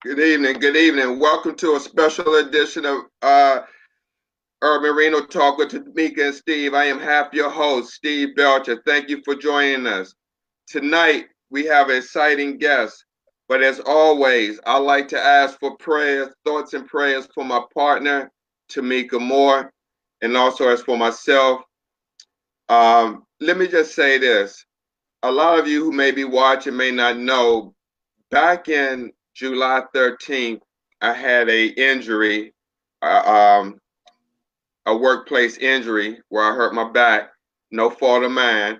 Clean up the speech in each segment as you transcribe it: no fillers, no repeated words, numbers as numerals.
Good evening. Good evening. Welcome to a special edition of Renal Talk with Tamika and Steve. I am half your host, Steve Belcher. Thank you for joining us. Tonight, we have an exciting guest, but as always, I like to ask for prayers, thoughts and prayers for my partner, Tamika Moore, and also as for myself. Let me just say this. A lot of you who may be watching may not know, back in July 13th, I had uh, um, a workplace injury where I hurt my back, no fault of mine,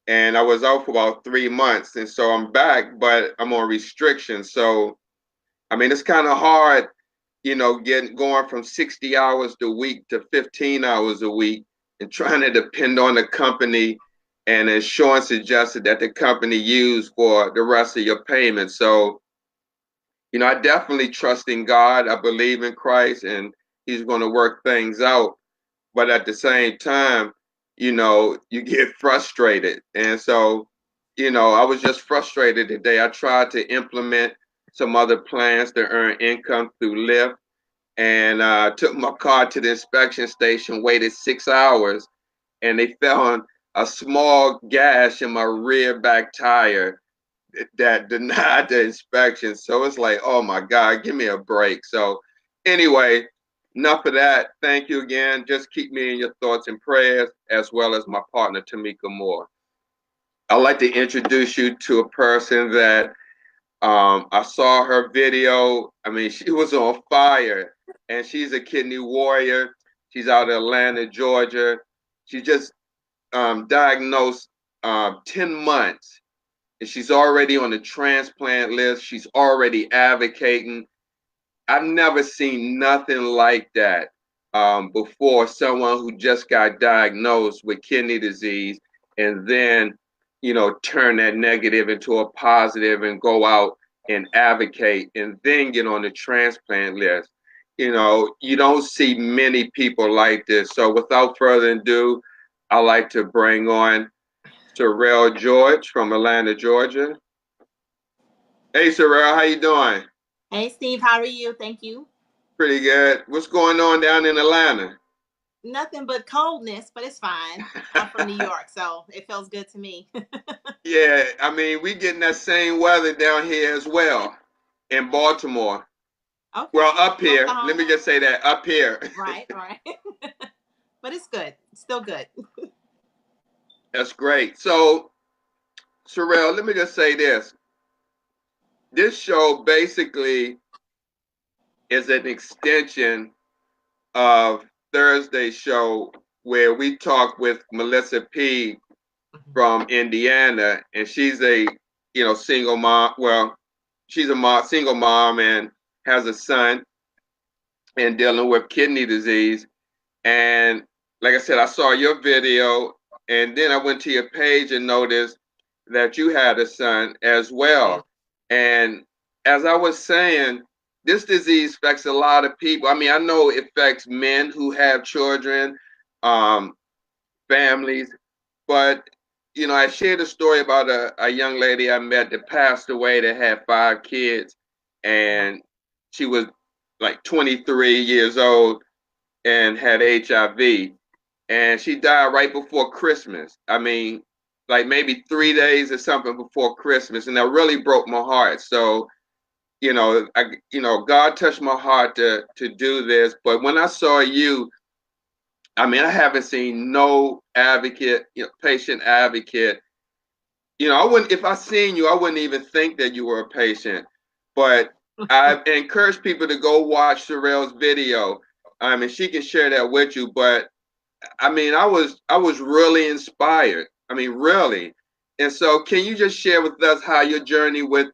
and I was out for about 3 months, and so I'm back, but I'm on restrictions. So I mean, it's kind of hard, getting going from 60 hours a week to 15 hours a week, and trying to depend on the company and insurance suggested that the company use for the rest of your payments. So I definitely trust in God. I believe in Christ and He's going to work things out. But at the same time, you get frustrated. And so, I was just frustrated today. I tried to implement some other plans to earn income through Lyft and took my car to the inspection station, waited 6 hours, and they found a small gash in my rear back tire that denied the inspection. So it's like, oh my God, give me a break. So anyway, enough of that. Thank you again. Just keep me in your thoughts and prayers, as well as my partner, Tamika Moore. I'd like to introduce you to a person that I saw her video. I mean, she was on fire, and she's a kidney warrior. She's out of Atlanta, Georgia. She just diagnosed 10 months, and she's already on the transplant list. She's already advocating. I've never seen nothing like that before. Someone who just got diagnosed with kidney disease and then, turn that negative into a positive and go out and advocate and then get on the transplant list. You don't see many people like this. So without further ado, I like to bring on Cyrelle George from Atlanta, Georgia. Hey, Cyrelle, how you doing? Hey Steve, how are you? Thank you. Pretty good. What's going on down in Atlanta? Nothing but coldness, but it's fine. I'm from New York, so it feels good to me. Yeah, I mean, we getting that same weather down here as well in Baltimore. Well, Okay, up close to here. Let me home. just say that up here. Right, right. But it's good. It's still good. That's great. So, Sorrel, let me just say this. This show basically is an extension of Thursday's show where we talk with Melissa P from Indiana, and she's a single mom. Well, she's a single mom and has a son and dealing with kidney disease. And like I said, I saw your video, and then I went to your page and noticed that you had a son as well. And as I was saying, this disease affects a lot of people. I mean, I know it affects men who have children, um, families, but I shared a story about a young lady I met that passed away that had 5 kids, and she was like 23 years old and had HIV, and she died right before Christmas. I mean, like maybe 3 days or something before Christmas, and that really broke my heart. So, God touched my heart to do this. But when I saw you, I mean, I haven't seen no advocate, patient advocate. I wouldn't, if I seen you, I wouldn't even think that you were a patient. But I encourage people to go watch Cyrelle's video. I mean, she can share that with you. But I mean, I was really inspired. I mean, really. And so, can you just share with us how your journey with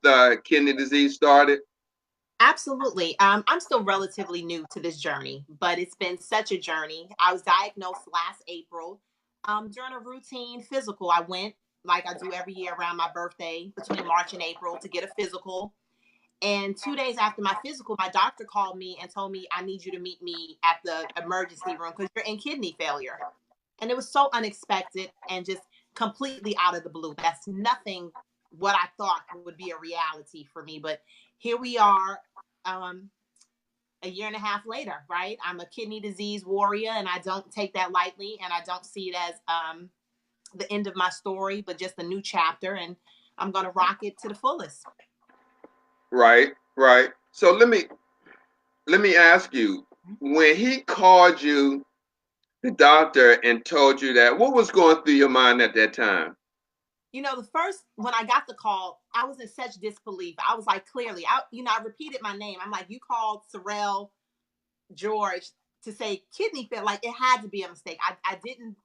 kidney disease started? Absolutely. I'm still relatively new to this journey, but it's been such a journey. I was diagnosed last April. During a routine physical, I went like I do every year around my birthday between March and April to get a physical. And 2 days after my physical, my doctor called me and told me, I need you to meet me at the emergency room because you're in kidney failure. And it was so unexpected and just completely out of the blue. That's nothing what I thought would be a reality for me. But here we are. a year and a half later, right? I'm a kidney disease warrior, and I don't take that lightly, and I don't see it as the end of my story, but just a new chapter, and I'm going to rock it to the fullest. Right, right. So let me ask you, when he called you, the doctor, and told you that, what was going through your mind at that time? When I got the call, I was in such disbelief. I was like, clearly, I repeated my name. I'm like, you called Cyrelle George to say kidney failure. Like, it had to be a mistake. I didn't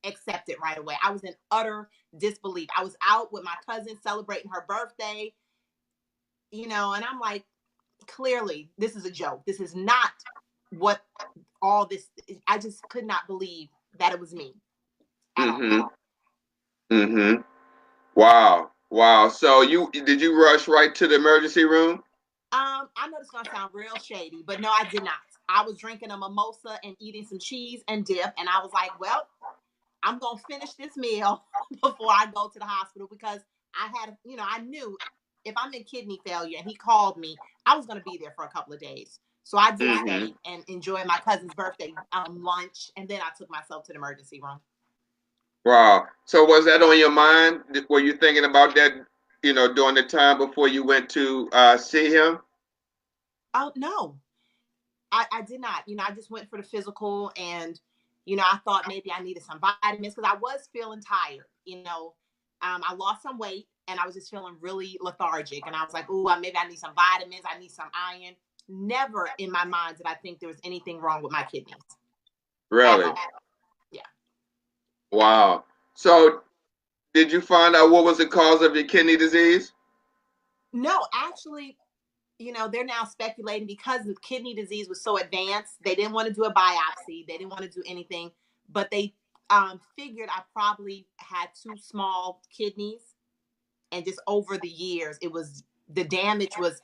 accept it right away. I was in utter disbelief. I was out with my cousin celebrating her birthday, and I'm like, clearly, this is a joke. This is not what all this. I just could not believe that it was me at all. Mm-hmm. Mm-hmm. Wow. Wow. So did you rush right to the emergency room? I know this is gonna sound real shady, but no, I did not. I was drinking a mimosa and eating some cheese and dip, and I was like, well, I'm gonna finish this meal before I go to the hospital, because I knew if I'm in kidney failure and he called me, I was gonna be there for a couple of days. So I did Mm-hmm. stay and enjoy my cousin's birthday lunch, and then I took myself to the emergency room. Wow. So was that on your mind? Were you thinking about that, during the time before you went to see him? Oh no, I did not. I just went for the physical, and I thought maybe I needed some vitamins because I was feeling tired. I lost some weight, and I was just feeling really lethargic. And I was like, "Ooh, maybe I need some vitamins. I need some iron." Never in my mind did I think there was anything wrong with my kidneys at Really? all. Yeah. Wow. So did you find out what was the cause of your kidney disease? No, actually, they're now speculating because the kidney disease was so advanced. They didn't want to do a biopsy. They didn't want to do anything, but they figured I probably had two small kidneys, and just over the years, the damage was,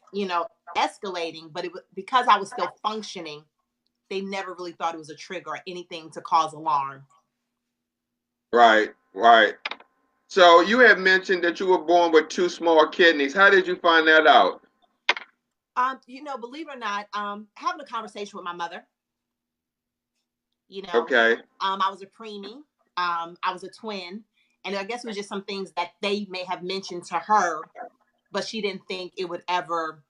escalating. But it was because I was still functioning. They never really thought it was a trigger or anything to cause alarm. Right, right. So you had mentioned that you were born with two small kidneys. How did you find that out? Believe it or not, having a conversation with my mother. You know, Okay. I was a preemie. I was a twin, and I guess it was just some things that they may have mentioned to her, but she didn't think it would ever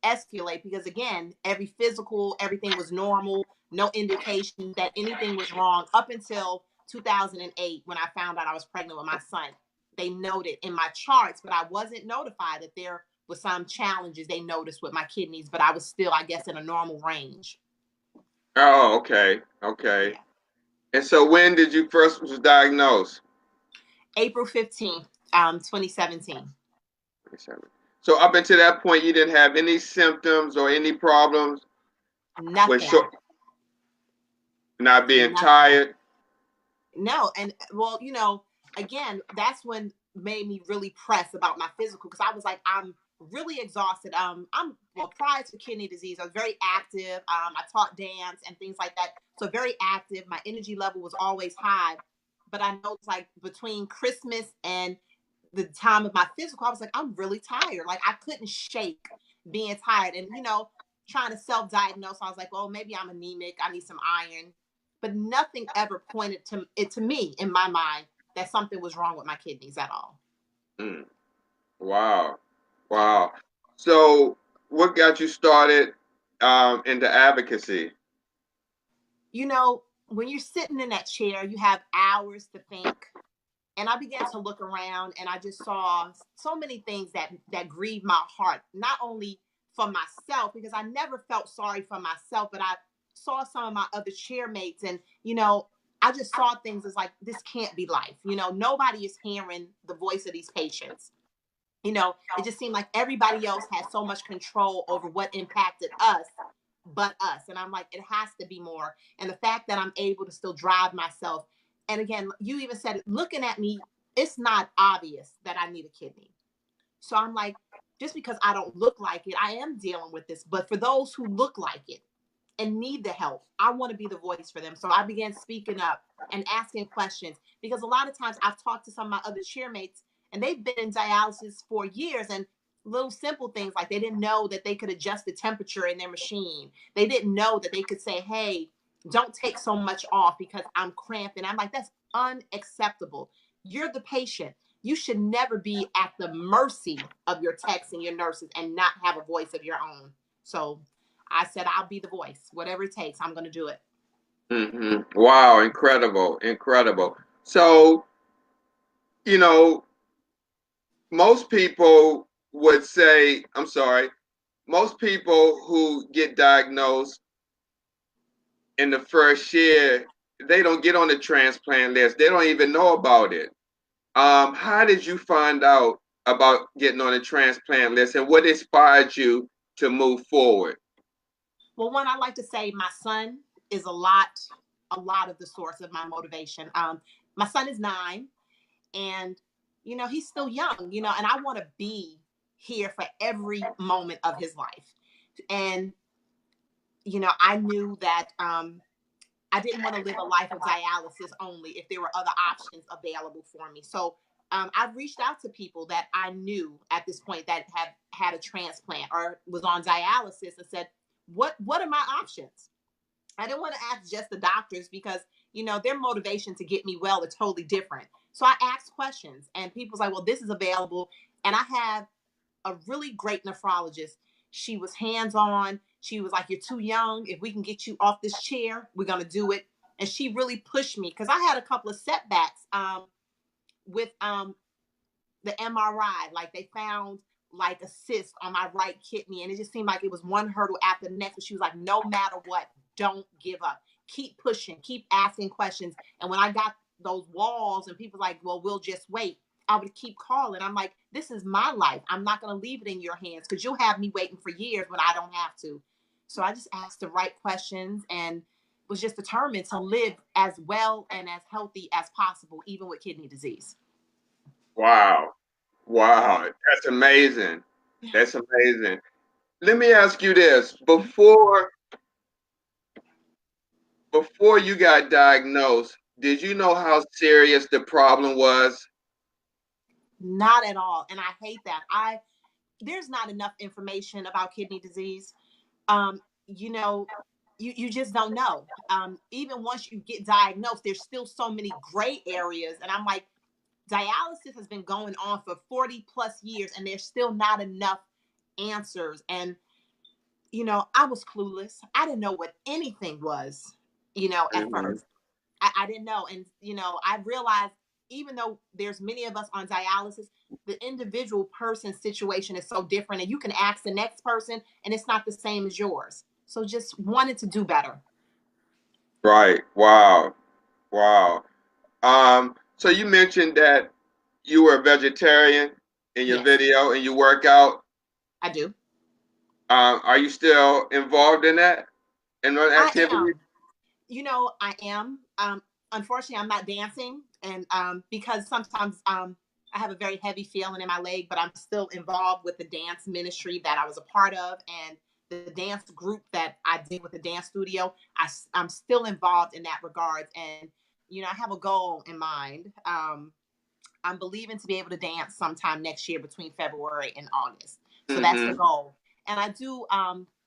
escalate because, again, every physical, everything was normal, no indication that anything was wrong up until 2008 when I found out I was pregnant with my son. They noted in my charts, but I wasn't notified that there was some challenges they noticed with my kidneys, but I was still, I guess, in a normal range. Oh, okay. Okay. Yeah. And so when did you first was diagnosed? April 15th, 2017. So up until that point, you didn't have any symptoms or any problems with Nothing. not being Nothing. tired. No, and well, again, that's when made me really press about my physical, because I was like, I'm really exhausted. Prior to kidney disease, I was very active. I taught dance and things like that, so very active. My energy level was always high, but I know it's like between Christmas and the time of my physical, I was like, I'm really tired. Like, I couldn't shake being tired, and trying to self-diagnose. I was like, well, maybe I'm anemic. I need some iron, but nothing ever pointed to me in my mind that something was wrong with my kidneys at all. Mm. Wow. Wow. So what got you started into advocacy? When you're sitting in that chair, you have hours to think. And I began to look around, and I just saw so many things that grieved my heart, not only for myself, because I never felt sorry for myself, but I saw some of my other chairmates, and I just saw things as like, this can't be life. Nobody is hearing the voice of these patients. It just seemed like everybody else had so much control over what impacted us but us. And I'm like, it has to be more. And the fact that I'm able to still drive myself. And again, you even said it, looking at me, it's not obvious that I need a kidney. So I'm like, just because I don't look like it, I am dealing with this. But for those who look like it and need the help, I want to be the voice for them. So I began speaking up and asking questions, because a lot of times I've talked to some of my other chairmates, and they've been in dialysis for years, and little simple things like they didn't know that they could adjust the temperature in their machine. They didn't know that they could say, hey, don't take so much off because I'm cramping. I'm like, that's unacceptable. You're the patient. You should never be at the mercy of your techs and your nurses and not have a voice of your own. So I said, I'll be the voice. Whatever it takes, I'm going to do it. Wow, incredible, incredible. So, you know, most people would say, I'm sorry, most people who get diagnosed in the first year, they don't get on the transplant list. They don't even know about it. How did you find out about getting on the transplant list, and what inspired you to move forward? Well, one, I like to say my son is a lot of the source of my motivation. My son is 9, and he's still young, and I want to be here for every moment of his life. And I knew that I didn't want to live a life of dialysis only if there were other options available for me. So I've reached out to people that I knew at this point that have had a transplant or was on dialysis and said, what are my options? I didn't want to ask just the doctors because, their motivation to get me well are totally different. So I asked questions and people's like, well, this is available. And I have a really great nephrologist. She was hands on. She was like, you're too young. If we can get you off this chair, we're going to do it. And she really pushed me because I had a couple of setbacks with the MRI. Like they found like a cyst on my right kidney. And it just seemed like it was one hurdle after the next. But she was like, no matter what, don't give up. Keep pushing, keep asking questions. And when I got those walls and people like, well, we'll just wait, I would keep calling. I'm like, this is my life. I'm not going to leave it in your hands because you'll have me waiting for years when I don't have to. So I just asked the right questions and was just determined to live as well and as healthy as possible, even with kidney disease. Wow. Wow. That's amazing. That's amazing. Let me ask you this. Before you got diagnosed, did you know how serious the problem was? Not at all. And I hate that. There's not enough information about kidney disease. Um, you know, you just don't know. Even once you get diagnosed, there's still so many gray areas. And I'm like, dialysis has been going on for 40 plus years, and there's still not enough answers. And, I was clueless. I didn't know what anything was, at Mm-hmm. first. I didn't know. And, I realized even though there's many of us on dialysis, the individual person's situation is so different. And you can ask the next person and it's not the same as yours. So just wanted to do better. Right. Wow. Wow. So you mentioned that you were a vegetarian in your Yes, video and you work out. I do. Are you still involved in that in that I activity? am. I am. Unfortunately, I'm not dancing, and because sometimes I have a very heavy feeling in my leg, but I'm still involved with the dance ministry that I was a part of, and the dance group that I did with the dance studio. I'm still involved in that regard, and I have a goal in mind. I'm believing to be able to dance sometime next year between February and August. So that's the Mm-hmm. goal. And I do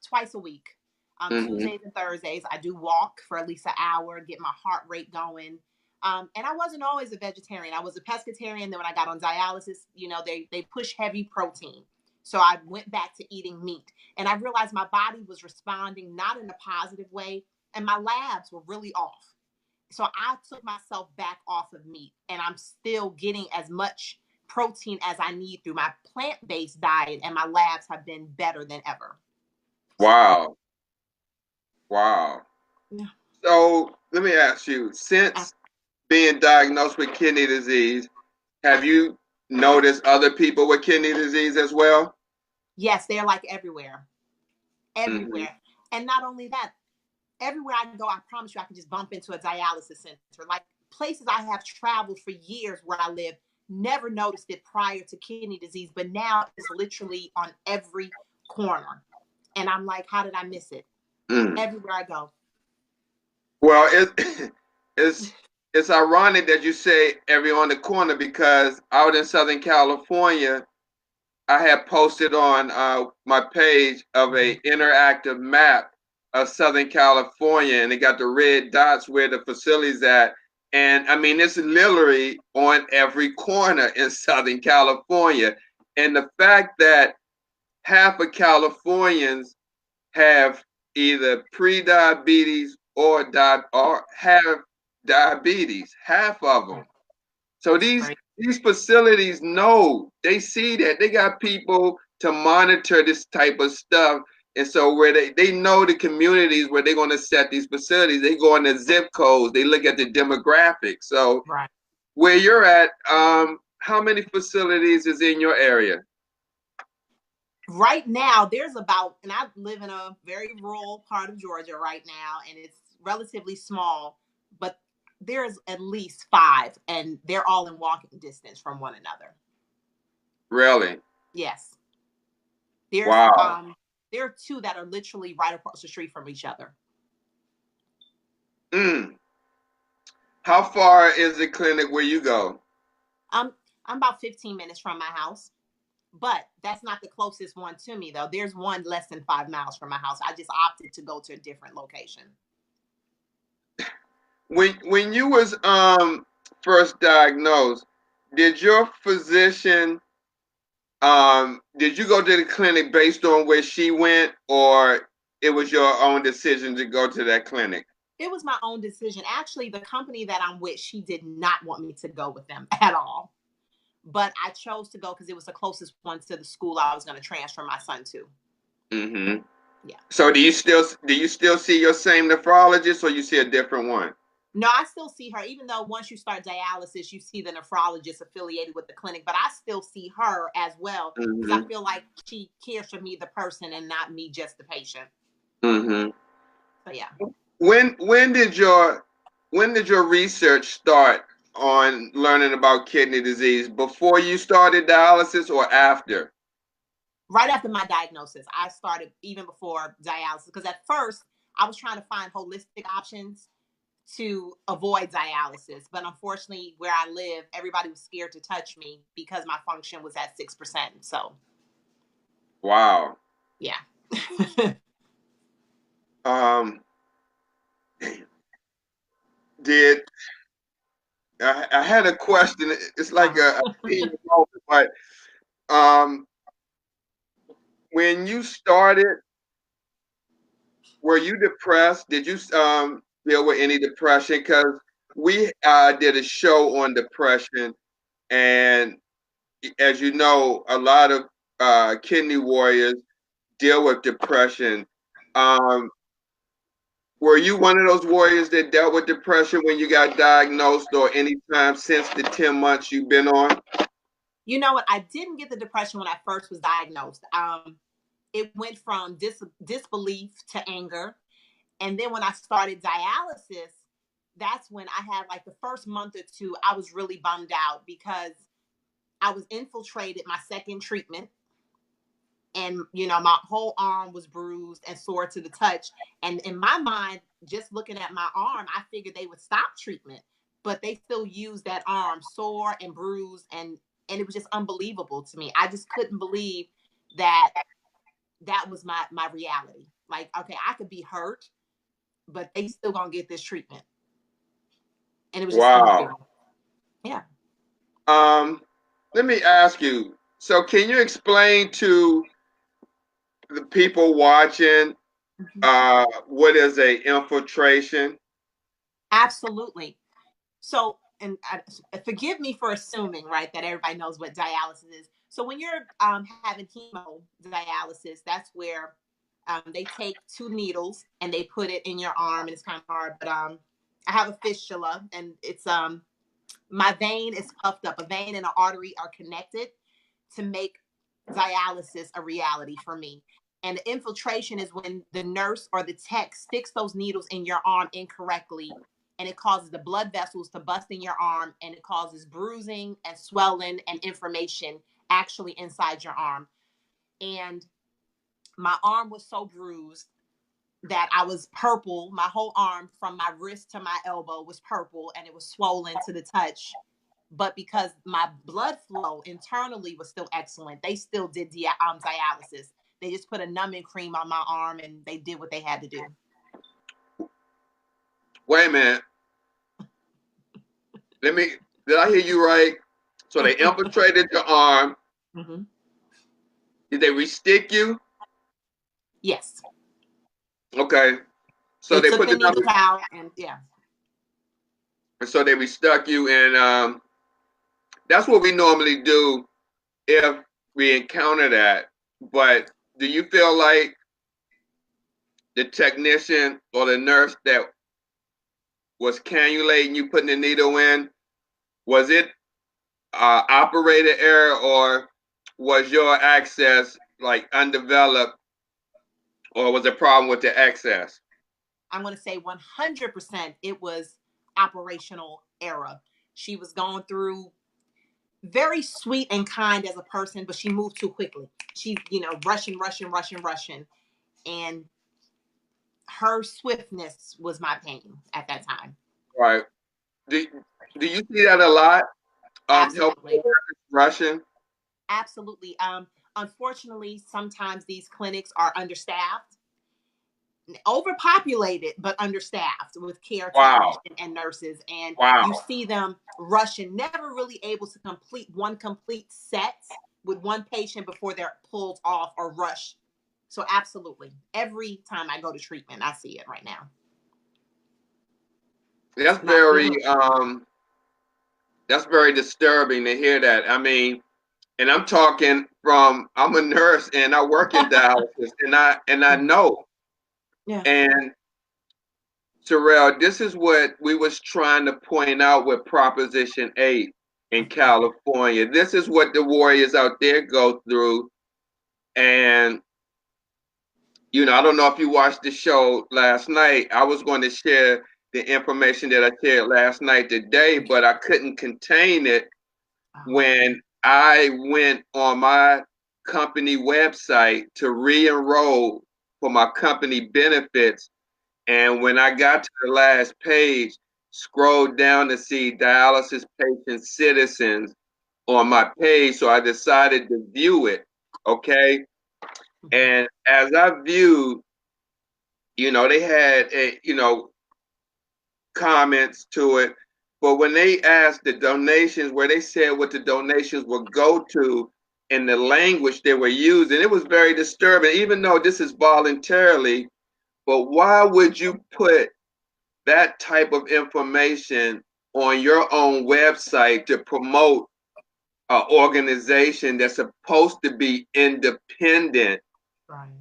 twice a week, Mm-hmm. Tuesdays and Thursdays. I do walk for at least an hour, get my heart rate going. And I wasn't always a vegetarian. I was a pescatarian. Then when I got on dialysis, they push heavy protein. So I went back to eating meat. And I realized my body was responding not in a positive way. And my labs were really off. So I took myself back off of meat and I'm still getting as much protein as I need through my plant-based diet and my labs have been better than ever. So Wow. Wow. yeah. So let me ask you, Uh, since being diagnosed with kidney disease, have you noticed other people with kidney disease as well? yes, they're like everywhere. Mm-hmm. Everywhere. And not only that, everywhere I go, I promise you I can just bump into a dialysis center. Like places I have traveled for years where I live, never noticed it prior to kidney disease, but now it's literally on every corner. And I'm like, how did I miss it? Mm. Everywhere I go. Well, it's it's ironic that you say every on the corner because out in Southern California, I had posted on my page of a interactive map of Southern California, and it got the red dots where the facility's at. And I mean, it's literally on every corner in Southern California. And the fact that half of Californians have either pre-diabetes or have diabetes, half of them. So That's these great. these facilities know, they see that they got people to monitor this type of stuff. And so where they know the communities where they're going to set these facilities, they go in the zip codes, they look at the demographics. So Right. where you're at, how many facilities is in your area? Right now, there's about, and I live in a very rural part of Georgia right now, and it's relatively small, but there's at least five, and they're all in walking distance from one another. Really? Yes. There's Wow. there are two that are literally right across the street from each other. Mm. How far is the clinic where you go? Um, I'm about 15 minutes from my house, but that's not the closest one to me though. There's one less than 5 miles from my house. I just opted to go to a different location. When you was first diagnosed, did your physician did you go to the clinic based on where she went, or it was your own decision to go to that clinic? It was my own decision. Actually, the company that I'm with, she did not want me to go with them at all. But I chose to go because it was the closest one to the school I was going to transfer my son to. Mm-hmm. Yeah. So do you still see your same nephrologist, or you see a different one? No, I still see her, even though once you start dialysis, you see the nephrologist affiliated with the clinic, but I still see her as well because I Mm-hmm. feel like she cares for me, the person, and not me, just the patient. Mm-hmm. So, yeah. When did your research start on learning about kidney disease? Before you started dialysis or after? Right after my diagnosis, I started even before dialysis because at first I was trying to find holistic options to avoid dialysis. But unfortunately, where I live, everybody was scared to touch me because my function was at 6%. So, Wow. yeah. Um, did I had a question? It's like a theme moment, but um, when you started, were you depressed? Did you deal with any depression? Because we did a show on depression, and as you know, a lot of kidney warriors deal with depression. Um, were you one of those warriors that dealt with depression when you got diagnosed, or any time since the 10 months you've been on? You know what? I didn't get the depression when I first was diagnosed. It went from disbelief to anger. And then when I started dialysis, that's when I had like the first month or two, I was really bummed out because I was infiltrated my second treatment, and my whole arm was bruised and sore to the touch. And in my mind, just looking at my arm, I figured they would stop treatment, but they still used that arm sore and bruised, and it was just unbelievable to me. I just couldn't believe that that was my reality. Like, okay, I could be hurt, but they still gonna get this treatment, and it was just Wow. unreal. Yeah. Um, Let me ask you. So, can you explain to the people watching Mhm. what is a infiltration? Absolutely. So, and forgive me for assuming, right, that everybody knows what dialysis is. So, when you're having hemodialysis, that's where they take two needles and they put it in your arm, and it's kind of hard, but I have a fistula, and it's my vein is puffed up. A vein and an artery are connected to make dialysis a reality for me. And the infiltration is when the nurse or the tech sticks those needles in your arm incorrectly, and it causes the blood vessels to bust in your arm, and it causes bruising and swelling and inflammation actually inside your arm. And my arm was so bruised that I was purple. My whole arm from my wrist to my elbow was purple, and it was swollen to the touch. But because my blood flow internally was still excellent, they still did dialysis. They just put a numbing cream on my arm and they did what they had to do. Wait a minute. Did I hear you right? So they infiltrated your arm. Mm-hmm. Did they re-stick you? Yes. Okay. So They they took put the the needle number, out and yeah. and so they re-stuck you, and that's what we normally do if we encounter that. But do you feel like the technician or the nurse that was cannulating you, putting the needle in, was it operator error, or was your access like undeveloped, or was a problem with the access? I'm going to say 100% it was operational error. She was going through very sweet and kind as a person, but she moved too quickly. She, rushing. And her swiftness was my pain at that time. Right. Do, do you see that a lot? Health Absolutely. Russian. Absolutely. Unfortunately, sometimes these clinics are understaffed, overpopulated, but understaffed with care Wow. technicians and nurses. And you Wow. see them rushing, never really able to complete one complete set with one patient before they're pulled off or rushed. So absolutely. Every time I go to treatment, I see it right now. That's Not very good. that's very disturbing to hear that. I mean, and I'm talking from I'm a nurse and I work in dialysis and I know. Yeah. And Cyrelle, this is what we was trying to point out with Proposition 8 in California. This is what the warriors out there go through. And I don't know if you watched the show last night. I was going to share the information that I shared last night today, but I couldn't contain it when I went on my company website to re-enroll for my company benefits. And when I got to the last page, scrolled down to see dialysis patient citizens on my page. So I decided to view it. Okay. And as I viewed, they had comments to it. But when they asked the donations, where they said what the donations would go to and the language they were using, it was very disturbing, even though this is voluntarily. But why would you put that type of information on your own website to promote an organization that's supposed to be independent? Right.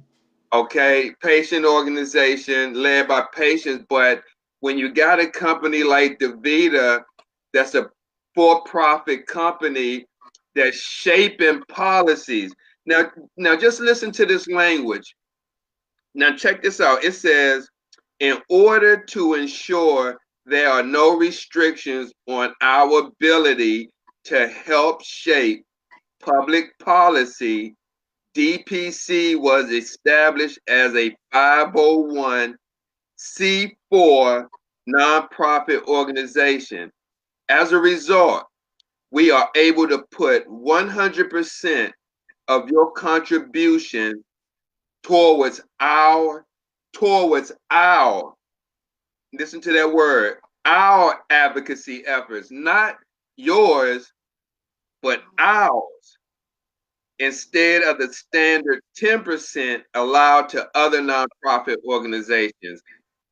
Okay, patient organization led by patients, but when you got a company like DaVita that's a for-profit company that's shaping policies. Now just listen to this language. Now check this out. It says, in order to ensure there are no restrictions on our ability to help shape public policy, DPC was established as a 501c4 nonprofit organization. As a result, we are able to put 100% of your contribution towards our, listen to that word, our advocacy efforts, not yours, but ours, instead of the standard 10% allowed to other nonprofit organizations.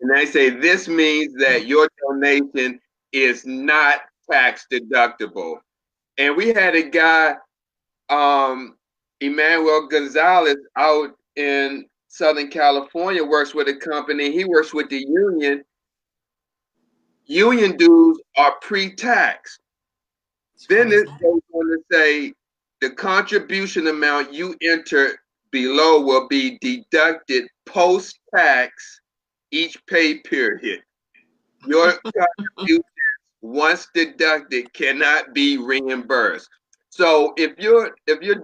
And they say this means that your donation is not tax deductible. And we had a guy, Emmanuel Gonzalez, out in Southern California, works with a company. He works with the union. Union dues are pre-tax. Then it goes on to say the contribution amount you enter below will be deducted post-tax each pay period. Your contribution, once deducted, cannot be reimbursed. So if you're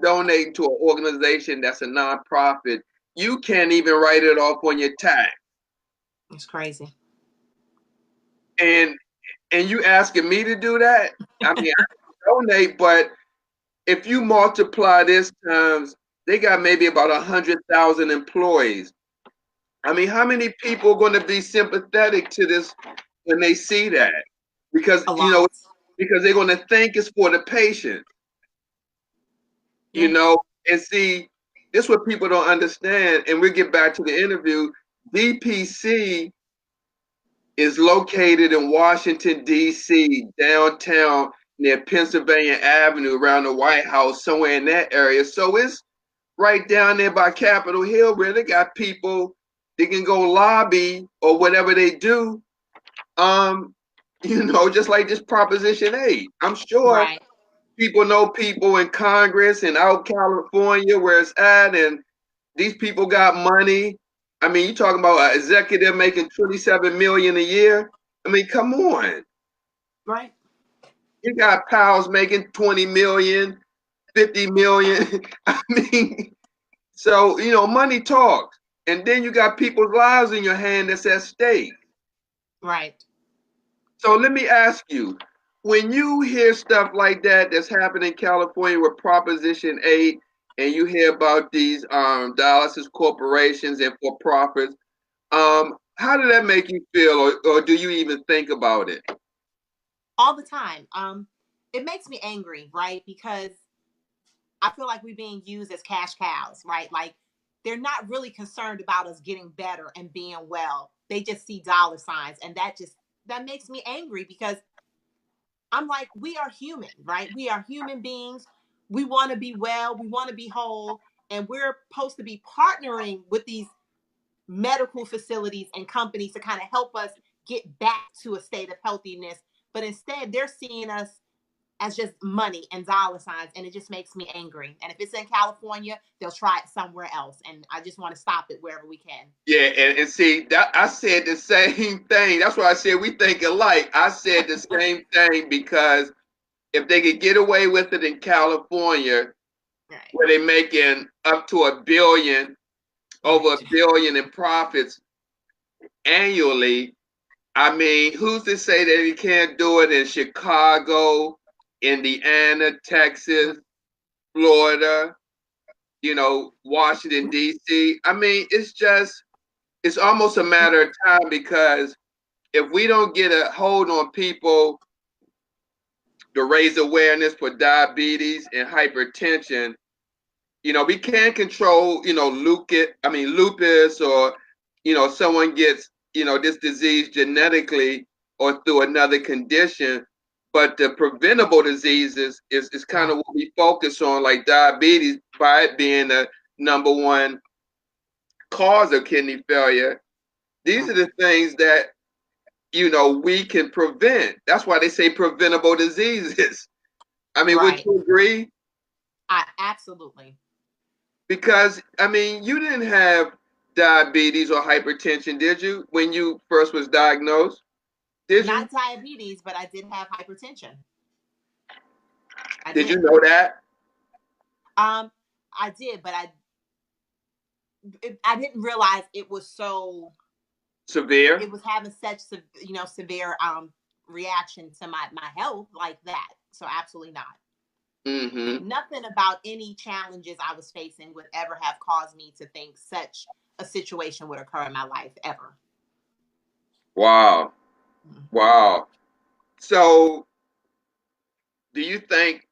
donating to an organization that's a nonprofit, you can't even write it off on your tax. It's crazy. And you asking me to do that? I mean, donate, but if you multiply this times, they got maybe about 100,000 employees. I mean, how many people are going to be sympathetic to this when they see that? Because A lot. because they're going to think it's for the patient, Yeah. and see, this is what people don't understand. And we'll get back to the interview. DPC is located in Washington, D.C., downtown near Pennsylvania Avenue, around the White House, somewhere in that area. So it's right down there by Capitol Hill where they got people they can go lobby or whatever they do. Um, just like this Proposition 8. I'm sure Right. people know people in Congress and out California where it's at, and these people got money. I mean, you talking about an executive making 27 million a year. I mean, come on. Right. You got pals making 20 million, 50 million. I mean, so money talks. And then you got people's lives in your hand that's at stake. Right. So let me ask you, when you hear stuff like that that's happening in California with Proposition 8, and you hear about these dialysis corporations and for profits, how did that make you feel, or do you even think about it? All the time. It makes me angry, right? Because I feel like we're being used as cash cows, right? Like they're not really concerned about us getting better and being well. They just see dollar signs, and that makes me angry because I'm like, we are human, right? We are human beings. We want to be well, we want to be whole, and we're supposed to be partnering with these medical facilities and companies to kind of help us get back to a state of healthiness. But instead, they're seeing us as just money and dollar signs, and it just makes me angry. And if it's in California, they'll try it somewhere else, and I just want to stop it wherever we can. Yeah, and see that I said the same thing. That's why I said we think alike. I said the same thing because if they could get away with it in California, Right. where they're making up to a billion, over Right. $1 billion in profits annually, I mean, who's to say that he can't do it in Chicago, Indiana, Texas, Florida, Washington, D.C.? I mean, it's almost a matter of time because if we don't get a hold on people to raise awareness for diabetes and hypertension, we can't control, lupus, or, someone gets, this disease genetically or through another condition. But the preventable diseases is kind of Right. what we focus on, like diabetes, by it being the number one cause of kidney failure. These are the things that, we can prevent. That's why they say preventable diseases. I mean, would Right. you agree? I absolutely. Because I mean, you didn't have diabetes or hypertension, did you, when you first was diagnosed? Did you? Not diabetes, but I did have hypertension. I Did you did. know that? Um, I did, but I didn't realize Severe? it was having such severe reaction to my health like that. So absolutely not. Mm-hmm. Nothing about any challenges I was facing would ever have caused me to think such a situation would occur in my life ever. Wow. Mhm. Wow. So, do you think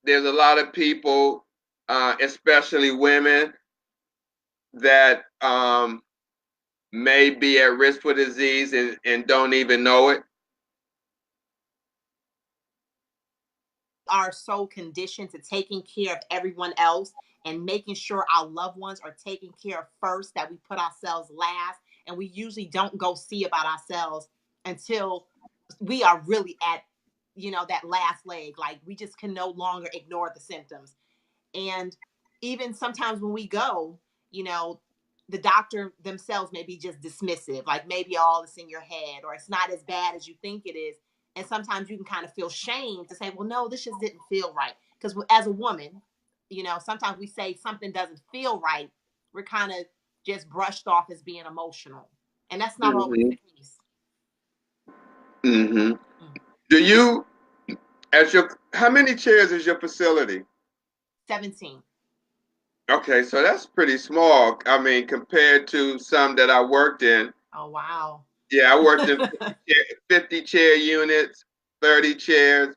there's a lot of people, especially women, that may be at risk for disease and don't even know it? Are so conditioned to taking care of everyone else and making sure our loved ones are taken care of first, that we put ourselves last, and we usually don't go see about ourselves until we are really at that last leg, like we just can no longer ignore the symptoms. And even sometimes when we go, you know, the doctor themselves may be just dismissive, like maybe all is in your head or it's not as bad as you think it is. And sometimes you can kind of feel shame to say, well, no, this just didn't feel right. Because as a woman, sometimes we say something doesn't feel right. We're kind of just brushed off as being emotional. And that's not always Mm-hmm. the case. Mm-hmm. Mm. Do you, as you're How many chairs is your facility? 17. Okay, so that's pretty small. I mean, compared to some that I worked in. Oh, wow. Yeah, I worked in 50 chair units, 30 chairs.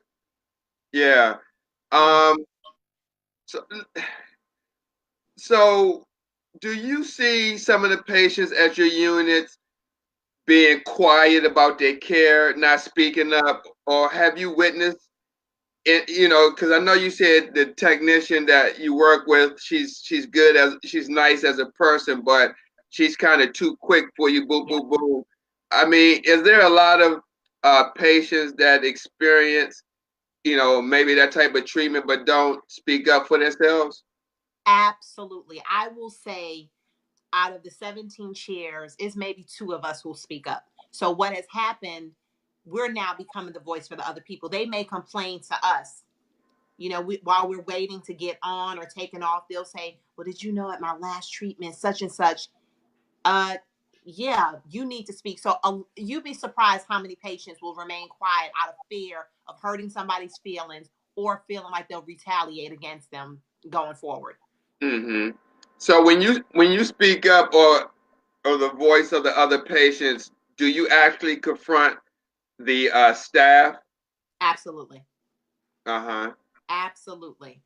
Yeah. Mm. Um, so, so do you see some of the patients at your units being quiet about their care, not speaking up, or have you witnessed it, because I know you said the technician that you work with, she's good as she's nice as a person, but she's kind of too quick for you. Boo, Yep. boo, boo. I mean, is there a lot of patients that experience, maybe that type of treatment, but don't speak up for themselves? Absolutely. I will say out of the 17 chairs, it's maybe two of us who'll speak up. So what has happened, we're now becoming the voice for the other people. They may complain to us. While we're waiting to get on or taking off, they'll say, well, did you know at my last treatment, such and such, uh, yeah, you need to speak. So you'd be surprised how many patients will remain quiet out of fear of hurting somebody's feelings or feeling like they'll retaliate against them going forward. Hmm. So when you speak up or the voice of the other patients, do you actually confront the staff? Absolutely. Uh-huh. Absolutely.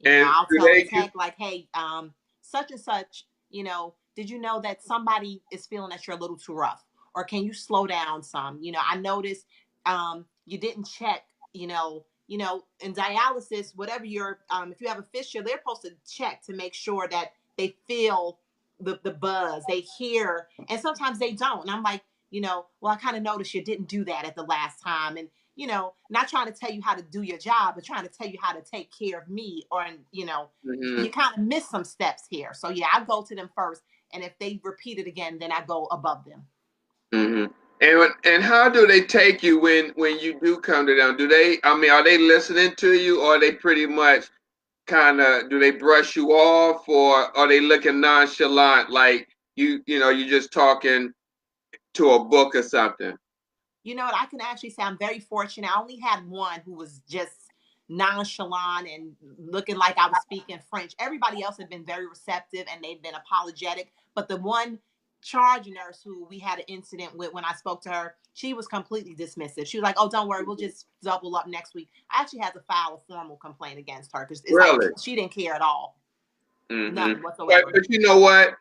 And I'll do tell a they use tech like, hey, such and such, did you know that somebody is feeling that you're a little too rough? Or can you slow down some? I noticed you didn't check, in dialysis, whatever if you have a fissure, they're supposed to check to make sure that they feel the buzz, they hear, and sometimes they don't. And I'm like, well, I kind of noticed you didn't do that at the last time. And not trying to tell you how to do your job, but trying to tell you how to take care of me. Or, you Mhm, kind of miss some steps here. So, yeah, I go to them first. And if they repeat it again, then I go above them. mhm. And how do they take you when you do come to them? Do they? I mean, are they listening to you, or are they pretty much kind of? Do they brush you off, or are they looking nonchalant, like you just talking to a book or something? You know what? I can actually say I'm very fortunate. I only had one who was just nonchalant and looking like I was speaking French. Everybody else had been very receptive and they've been apologetic. But the one charge nurse who we had an incident with when I spoke to her, she was completely dismissive. She was like, "Oh, don't worry, we'll just double up next week." I actually had to file a formal complaint against her because it's like Really? she didn't care at all, Hmm. none But whatsoever. but you know what?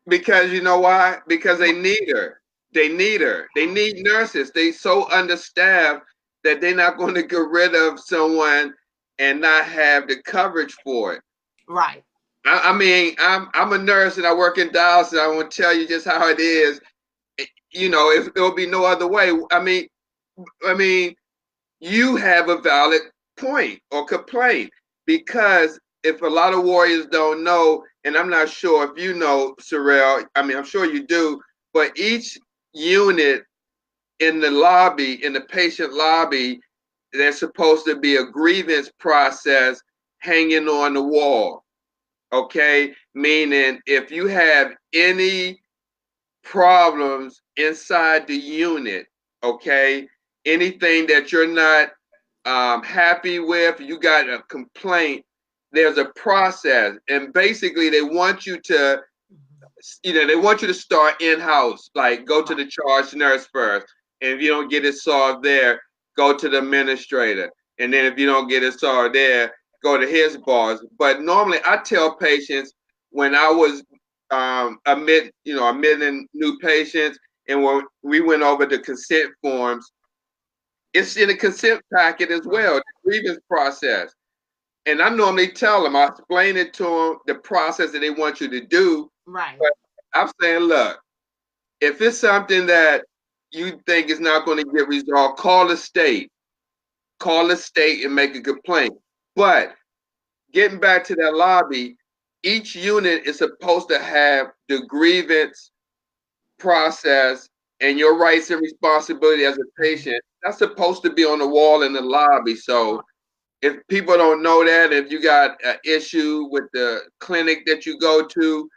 Because you know why? Because they need her. They need her. They need nurses. They so understaffed that they're not going to get rid of someone and not have the coverage for it. Right, I mean, I'm a nurse and I work in dialysis. I want to tell you just how it is. If there'll be no other way. I mean, you have a valid point or complaint because if a lot of warriors don't know, and I'm not sure if you know, Cyrelle, I mean, I'm sure you do, but each unit in the lobby, in the patient lobby, there's supposed to be a grievance process hanging on the wall. Okay, meaning if you have any problems inside the unit, okay, anything that you're not happy with, you got a complaint, there's a process. And basically, they want you to start in house, like go to right, the charge nurse first. And if you don't get it solved there, go to the administrator. And then if you don't get it solved there, go to his boss. But normally, I tell patients when I was admitting new patients, and when we went over the consent forms, it's in the consent packet as right, well, the grievance process. And I normally tell them, I explain it to them, the process that they want you to do. right. But I'm saying, look, if it's something that you think is not going to get resolved, call the state and make a complaint. But getting back to that lobby, each unit is supposed to have the grievance process and your rights and responsibility as a Mhm. patient. That's supposed to be on the wall in the lobby. Right. So if people don't know that, if you got an issue with the clinic that you go to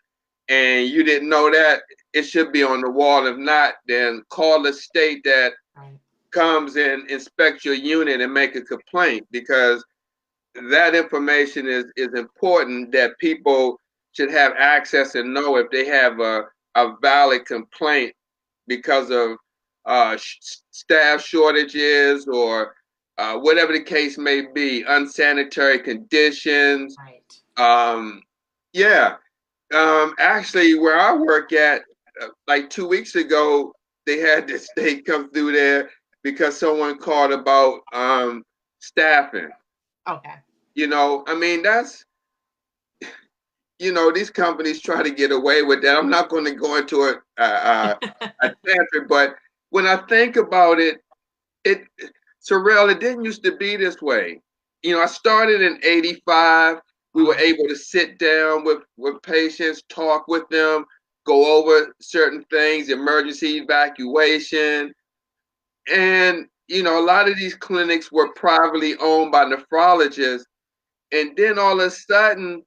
and you didn't know that, it should be on the wall. If not, then call the state that Right. comes and inspect your unit and make a complaint, because that information is important, that people should have access and know if they have a valid complaint because of staff shortages or whatever the case may be, unsanitary conditions. Right. Yeah. Actually, where I work at, like 2 weeks ago, they had the state come through there because someone called about staffing. Okay. I mean, these companies try to get away with that. I'm not going to go into a tangent, but when I think about it, it Cyrelle, it didn't used to be this way. I started in '85. We were Wow. able to sit down with patients, talk with them, go over certain things, emergency evacuation. And, a lot of these clinics were privately owned by nephrologists. And then all of a sudden,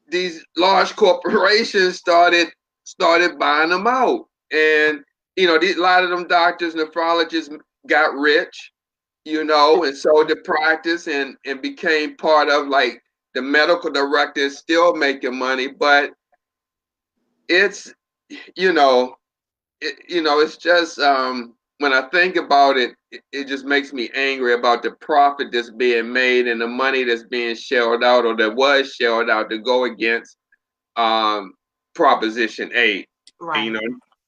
these large corporations started buying them out. And, a lot of them doctors, nephrologists got rich, and sold the practice and became part of, like, the medical director is still making money, but it's you know it's just when I think about it, it just makes me angry about the profit that's being made and the money that's being shelled out, or that was shelled out, to go against um Proposition 8. and, Right.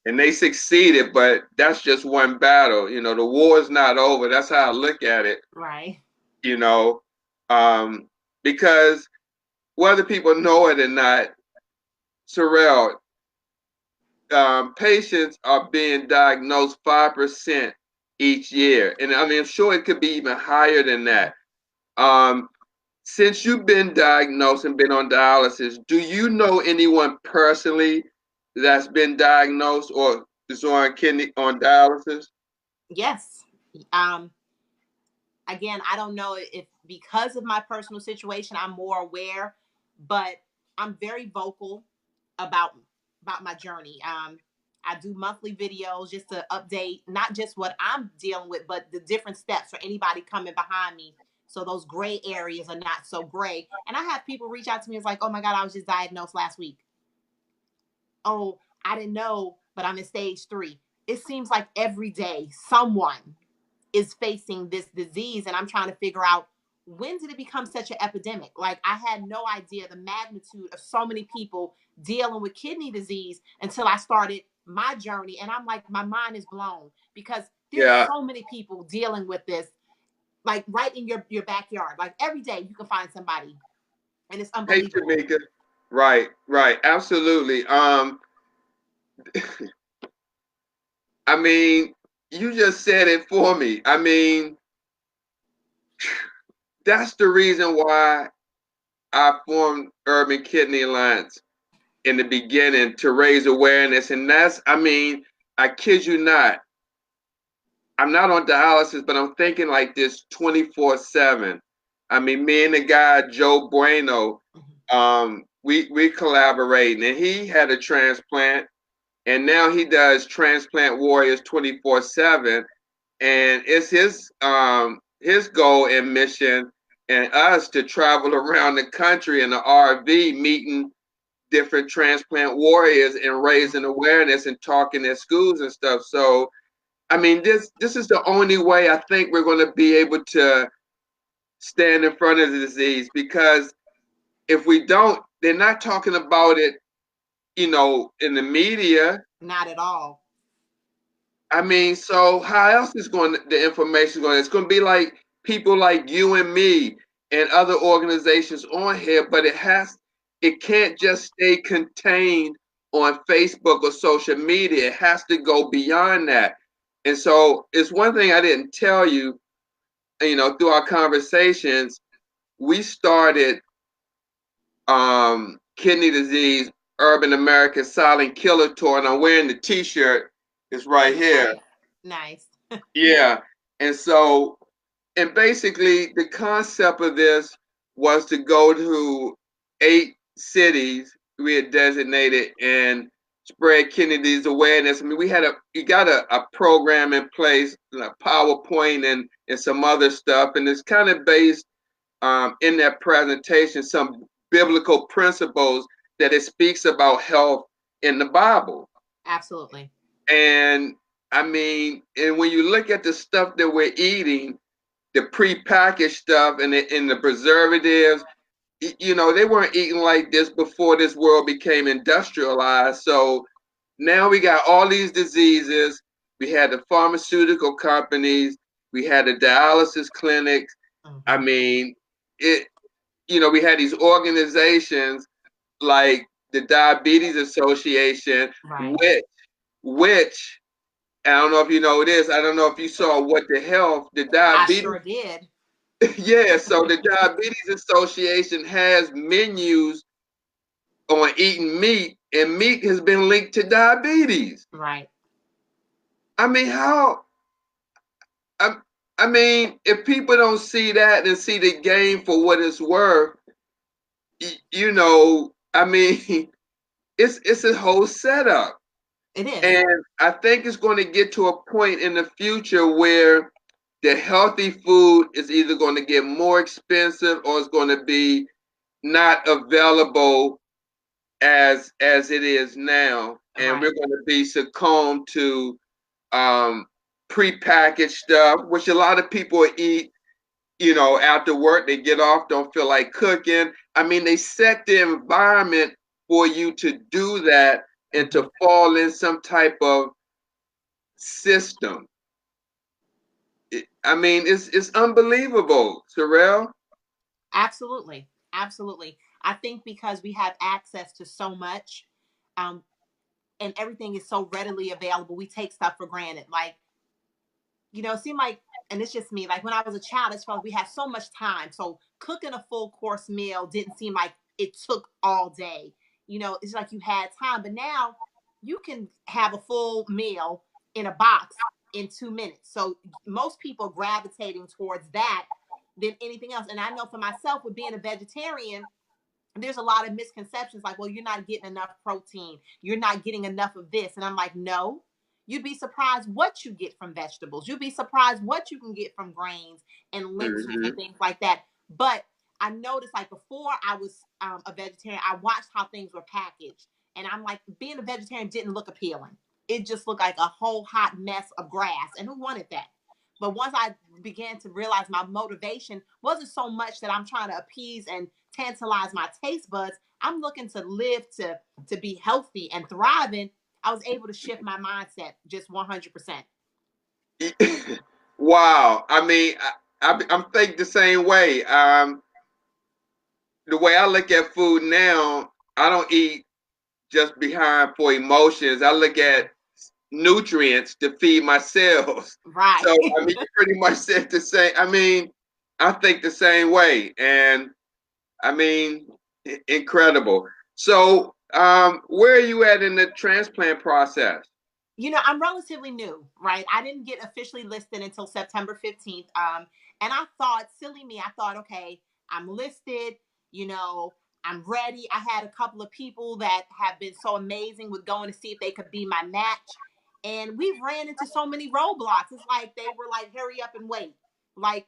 and they succeeded, but that's just one battle. The war is not over. That's how I look at it. Right. you know, um, because whether people know it or not, Cyrelle, patients are being diagnosed 5% each year. And I mean, I'm sure it could be even higher than that. Um, since you've been diagnosed and been on dialysis, do you know anyone personally that's been diagnosed or is on dialysis? Yes. Um, Again, I don't know if because of my personal situation, I'm more aware, but I'm very vocal about about my journey. I do monthly videos just to update not just what I'm dealing with, but the different steps for anybody coming behind me. So those gray areas are not so gray. And I have people reach out to me. It's like, oh my God, I was just diagnosed last week. Oh, I didn't know, but I'm in stage 3. It seems like every day someone is facing this disease, and I'm trying to figure out, when did it become such an epidemic? Like, I had no idea the magnitude of so many people dealing with kidney disease until I started my journey, and I'm like, my mind is blown, because there's Yeah. so many people dealing with this, like right in your backyard. Like every day you can find somebody, and it's Hey, unbelievable. Tamika. Right, right, absolutely. I mean, you just said it for me. I mean, that's the reason why I formed Urban Kidney Alliance in the beginning, to raise awareness. And I mean, I kid you not, I'm not on dialysis, but I'm thinking like this 24/7. I mean, me and the guy, Joe Bueno, we collaborate, and he had a transplant, and now he does Transplant Warriors 24/7. And it's his goal and mission, and us, to travel around the country in the RV, meeting different transplant warriors and raising awareness and talking at schools and stuff. So I mean, this is the only way I think we're going to be able to stand in front of the disease, because if we don't, they're not talking about it, in the media. Not at all. I mean, so how else is the information going? It's going to be like people like you and me and other organizations on here, but it can't just stay contained on Facebook or social media. It has to go beyond that. And so it's one thing I didn't tell you, through our conversations. We started Kidney Disease Urban America Silent Killer Tour, and I'm wearing the T-shirt. It's right here. Nice. Nice. Yeah. And so, and basically, the concept of this was to go to 8 cities we had designated, and spread kidney disease awareness. I mean, we got a program in place, a PowerPoint and some other stuff, and it's kind of based in that presentation some biblical principles that it speaks about health in the Bible. Absolutely. And I mean, and when you look at the stuff that we're eating, the prepackaged stuff and the preservatives, you know, they weren't eating like this before this world became industrialized. So now we got all these diseases. We had the pharmaceutical companies. We had the dialysis clinics. I Mm-hmm. mean, it. You know, we had these organizations like the Diabetes Association, Right. which I don't know if you know this. I don't know if you saw what the health the I diabetes. sure did. Yeah, so the Diabetes Association has menus on eating meat, and meat has been linked to diabetes. Right. I mean, how? I, I mean, if people don't see that and see the game for what it's worth, you know, I mean, it's a whole setup, It is. and I think it's going to get to a point in the future where the healthy food is either going to get more expensive or it's going to be not available as it is now, and Right. we're going to be succumbed to um, prepackaged stuff, which a lot of people eat. You know, after work they get off, don't feel like cooking. I mean, they set the environment for you to do that and Mm-hmm. to fall in some type of system. I mean, it's unbelievable, Cyrelle. Absolutely. Absolutely. I think because we have access to so much, um, and everything is so readily available, we take stuff for granted. Like, it seemed like, and it's just me, like when I was a child, it's felt like we had so much time. So cooking a full course meal didn't seem like it took all day. It's like you had time, but now you can have a full meal in a box in 2 minutes. So most people are gravitating towards that than anything else. And I know for myself, with being a vegetarian, there's a lot of misconceptions like, well, you're not getting enough protein, you're not getting enough of this. And I'm like, no, you'd be surprised what you get from vegetables, you'd be surprised what you can get from grains and lentils and Hmm. things like that. But I noticed, like, before I was a vegetarian, I watched how things were packaged, and I'm like, being a vegetarian didn't look appealing. It just looked like a whole hot mess of grass, and who wanted that? But once I began to realize my motivation wasn't so much that I'm trying to appease and tantalize my taste buds, I'm looking to live to be healthy and thriving. I was able to shift my mindset just 100%. Wow. I mean, I'm thinking the same way. The way I look at food now, I don't eat just behind for emotions. I look at nutrients to feed my cells. Right. So I mean, you pretty much said the same. I mean, I think the same way, and I mean, incredible. So, where are you at in the transplant process? I'm relatively new, right? I didn't get officially listed until September 15th. And I thought, silly me, I thought, okay, I'm listed, you know, I'm ready. I had a couple of people that have been so amazing with going to see if they could be my match. And we've ran into so many roadblocks. It's like they were like, hurry up and wait. Like,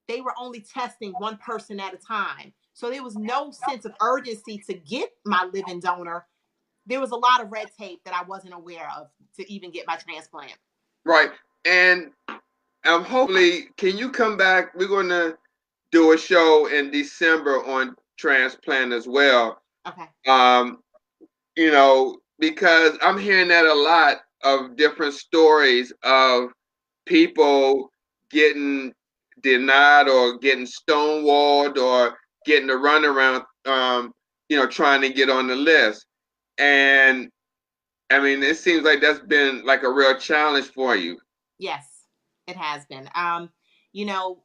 they were only testing one person at a time. So there was no sense of urgency to get my living donor. There was a lot of red tape that I wasn't aware of to even get my transplant. Right, and hopefully, can you come back? We're going to do a show in December on transplant as well. Okay. Um, you know, because I'm hearing that a lot of different stories of people getting denied or getting stonewalled or getting the runaround, trying to get on the list. And I mean, it seems like that's been like a real challenge for you. Yes, it has been. You know,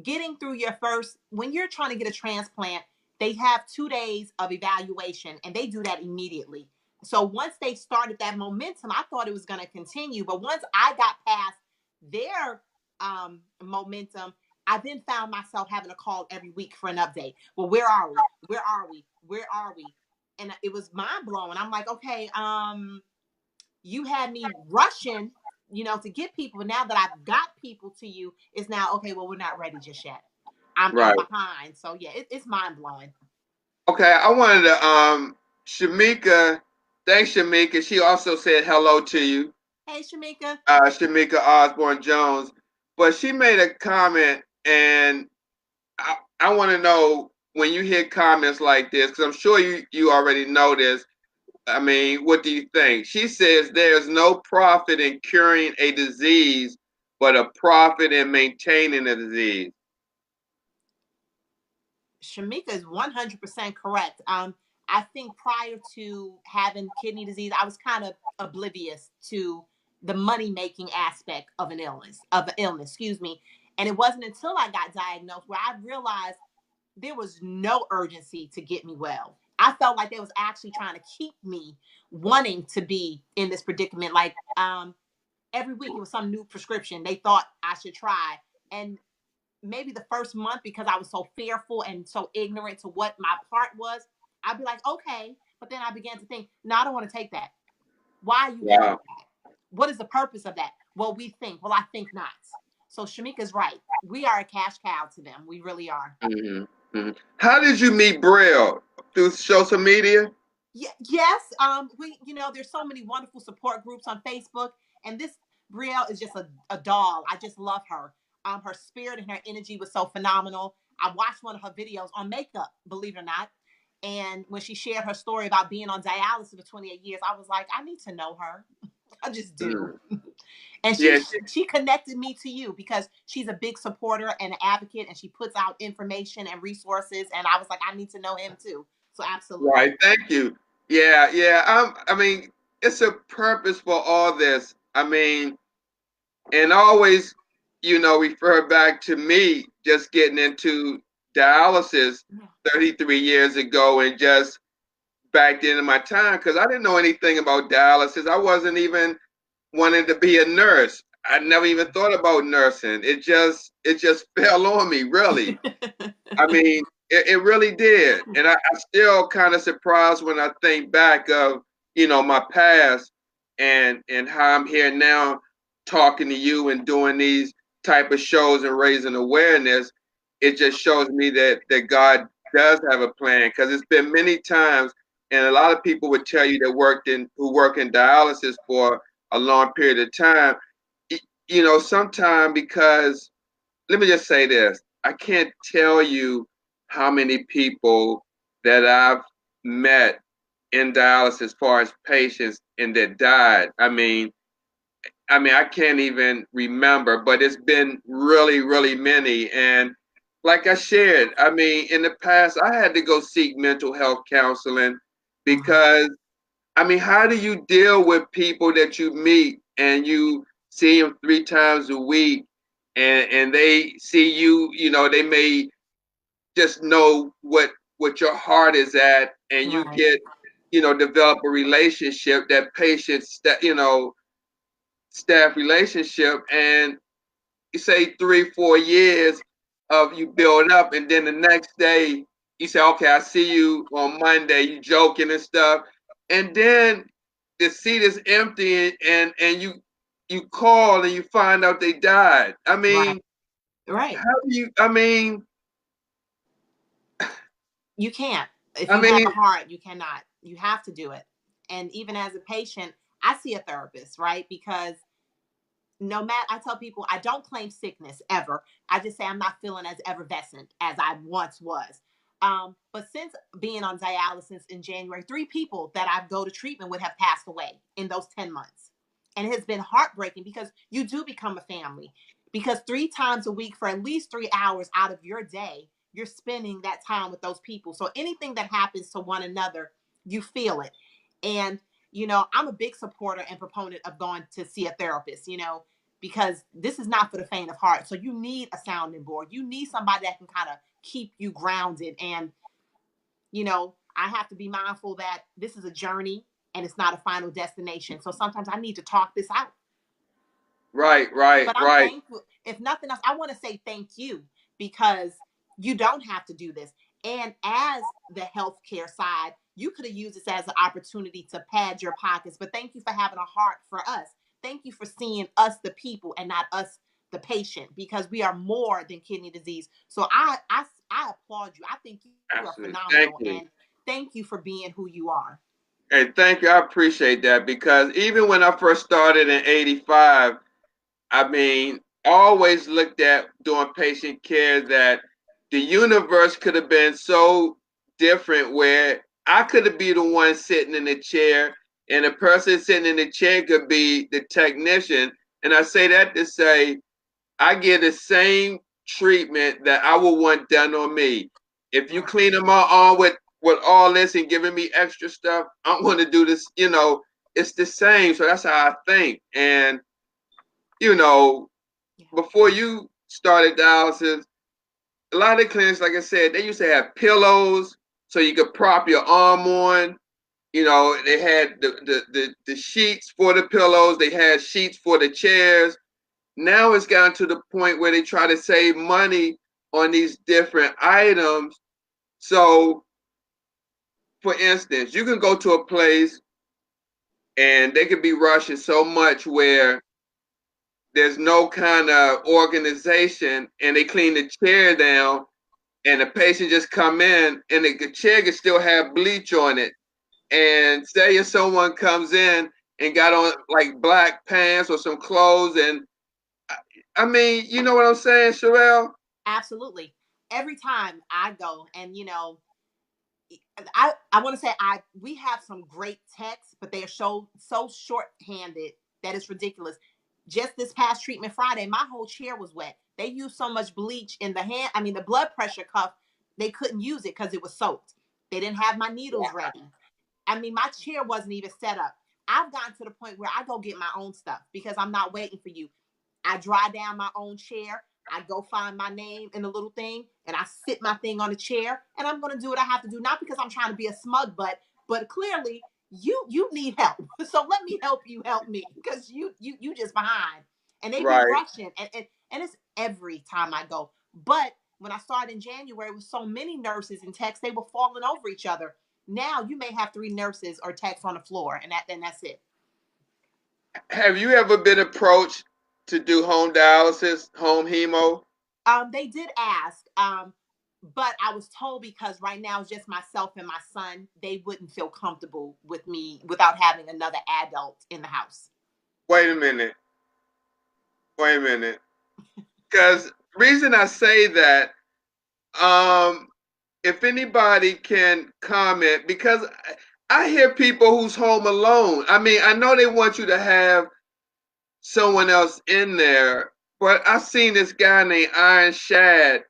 getting through your first, when you're trying to get a transplant, they have 2 days of evaluation and they do that immediately. So once they started that momentum, I thought it was going to continue. But once I got past their momentum, I then found myself having a call every week for an update. Well, where are we? Where are we? Where are we? And it was mind blowing. I'm like, okay, you had me rushing, to get people. But now that I've got people to you, it's now okay. Well, we're not ready just yet. I'm Right. behind. So yeah, it's mind blowing. Okay, I wanted to Shamika, thanks Shamika. She also said hello to you. Hey, Shamika. Shamika Osborne Jones. But she made a comment, and I want to know when you hear comments like this, because I'm sure you already know this. I mean, what do you think? She says there's no profit in curing a disease, but a profit in maintaining a disease. Shamika is 100% correct. I think prior to having kidney disease, I was kind of oblivious to the money making aspect of an illness, excuse me. And it wasn't until I got diagnosed where I realized there was no urgency to get me well. I felt like they was actually trying to keep me wanting to be in this predicament. Like every week it was some new prescription they thought I should try. And maybe the first month, because I was so fearful and so ignorant to what my part was, I'd be like, okay. But then I began to think, no, I don't want to take that. Why are you giving me Wow. that? What is the purpose of that? Well, we think. Well, I think not. So Shamika's right. We are a cash cow to them. We really are. Hmm. Hmm. How did you meet Braille? Through social media? Yes. There's so many wonderful support groups on Facebook, and this Brielle is just a doll. I just love her. Her spirit and her energy was so phenomenal. I watched one of her videos on makeup, believe it or not. And when she shared her story about being on dialysis for 28 years, I was like, I need to know her. I just do. Mm. And she Yeah. she connected me to you because she's a big supporter and an advocate, and she puts out information and resources. And I was like, I need to know him too. So absolutely. Right. Thank you. Yeah. Yeah. I mean, it's a purpose for all this. I mean, and always, refer back to me just getting into dialysis 33 years ago and just back into my time because I didn't know anything about dialysis. I wasn't even wanting to be a nurse. I never even thought about nursing. It just fell on me, really. I mean, it really did. And I still kind of surprised when I think back of, my past and how I'm here now talking to you and doing these type of shows and raising awareness. It just shows me that God does have a plan because it's been many times and a lot of people would tell you that who work in dialysis for a long period of time. Sometime because let me just say this. I can't tell you how many people that I've met in dialysis as far as patients and that died. I can't even remember, but it's been really, really many. And like I shared, in the past, I had to go seek mental health counseling because, how do you deal with people that you meet and you see them 3 times a week and they see you, they may just know what your heart is at and you Right. get, develop a relationship, that patience, that, staff relationship, and you say 3 4 years of you build up and then the next day you say, okay, I see you on Monday, you joking and stuff, and then the seat is empty and you call and you find out they died. Right. Right. How do you I mean You can't. If I you have mean a heart, you cannot. You have to do it. And even as a patient, I see a therapist, right? Because no matter, I tell people I don't claim sickness ever. I just say I'm not feeling as effervescent as I once was. But since being on dialysis in January, 3 people that I go to treatment with have passed away in those 10 months. And it has been heartbreaking because you do become a family. Because 3 times a week for at least 3 hours out of your day, you're spending that time with those people. So anything that happens to one another, you feel it. And I'm a big supporter and proponent of going to see a therapist, because this is not for the faint of heart. So you need a sounding board. You need somebody that can kind of keep you grounded. And, I have to be mindful that this is a journey and it's not a final destination. So sometimes I need to talk this out. right, right, But I'm right. thankful. If nothing else, I want to say thank you because you don't have to do this. And as the healthcare side, You could have used this as an opportunity to pad your pockets. But thank you for having a heart for us. Thank you for seeing us, the people, and not us, the patient, because we are more than kidney disease. So I applaud you. I think you are Absolutely. phenomenal, Thank and you. thank you for being who you are. And thank you. I appreciate that because even when I first started in 85, I mean, I always looked at doing patient care that the universe could have been so different where I could have been the one sitting in the chair and the person sitting in the chair could be the technician. And I say that to say I get the same treatment that I would want done on me. If you cleaning my arm with all this and giving me extra stuff, I'm going to do this. It's the same. So that's how I think. And you know, Yeah. before you started dialysis, a lot of the clinics, like I said, they used to have pillows so you could prop your arm on. They had the sheets for the pillows. They had sheets for the chairs. Now it's gotten to the point where they try to save money on these different items. So, for instance, you can go to a place and they could be rushing so much where there's no kind of organization and they clean the chair down and the patient just come in and the chair can still have bleach on it. And say if someone comes in and got on like black pants or some clothes and I mean, you know what I'm saying, Cyrelle? Absolutely. Every time I go, and I want to say we have some great techs, but they are so short-handed that it's ridiculous. Just this past treatment Friday, my whole chair was wet. They used so much bleach in the hand. I mean, the blood pressure cuff, they couldn't use it because it was soaked. They didn't have my needles ready. I mean, my chair wasn't even set up. I've gotten to the point where I go get my own stuff because I'm not waiting for you. I dry down my own chair. I go find my name in the little thing and I sit my thing on the chair and I'm going to do what I have to do. Not because I'm trying to be a smug butt, but clearly you need help. So let me help me because you just behind. And they be Right. rushing and it's every time I go. But when I started in January with so many nurses and techs, they were falling over each other. Now you may have 3 nurses or techs on the floor and that's it. Have you ever been approached to do home dialysis, home hemo? They did ask, but I was told because right now it's just myself and my son, they wouldn't feel comfortable with me without having another adult in the house. Wait a minute. Wait a minute. Because reason I say that, um, if anybody can comment, because I hear people who's home alone. I mean, I know they want you to have someone else in there, but I seen this guy named Iron Shad.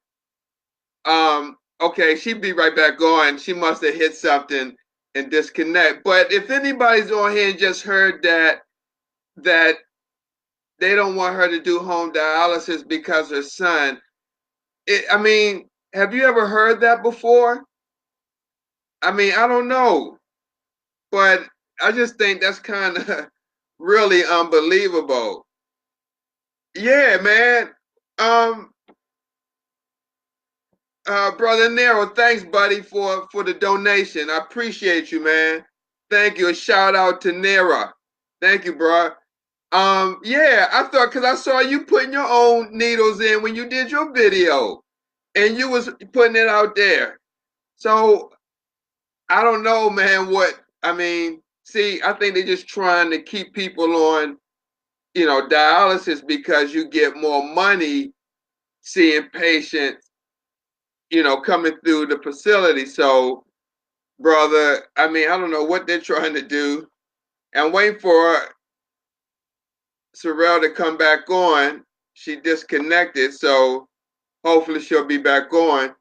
Okay, she'd be right back on. She must have hit something and disconnect. But if anybody's on here and just heard that they don't want her to do home dialysis because her son. I mean, have you ever heard that before? I mean, I don't know, but I just think that's kind of really unbelievable. Yeah, man. Um, Brother Nero, thanks, buddy, for the donation. I appreciate you, man. Thank you. A shout out to Nero. Thank you, bro. Yeah, I thought because I saw you putting your own needles in when you did your video, and you was putting it out there. So I don't know, man. What I mean, see, I think they're just trying to keep people on, dialysis because you get more money seeing patients, coming through the facility. So, brother, I mean, I don't know what they're trying to do. I'm waiting for Cyrelle to come back on. She disconnected, so hopefully she'll be back on.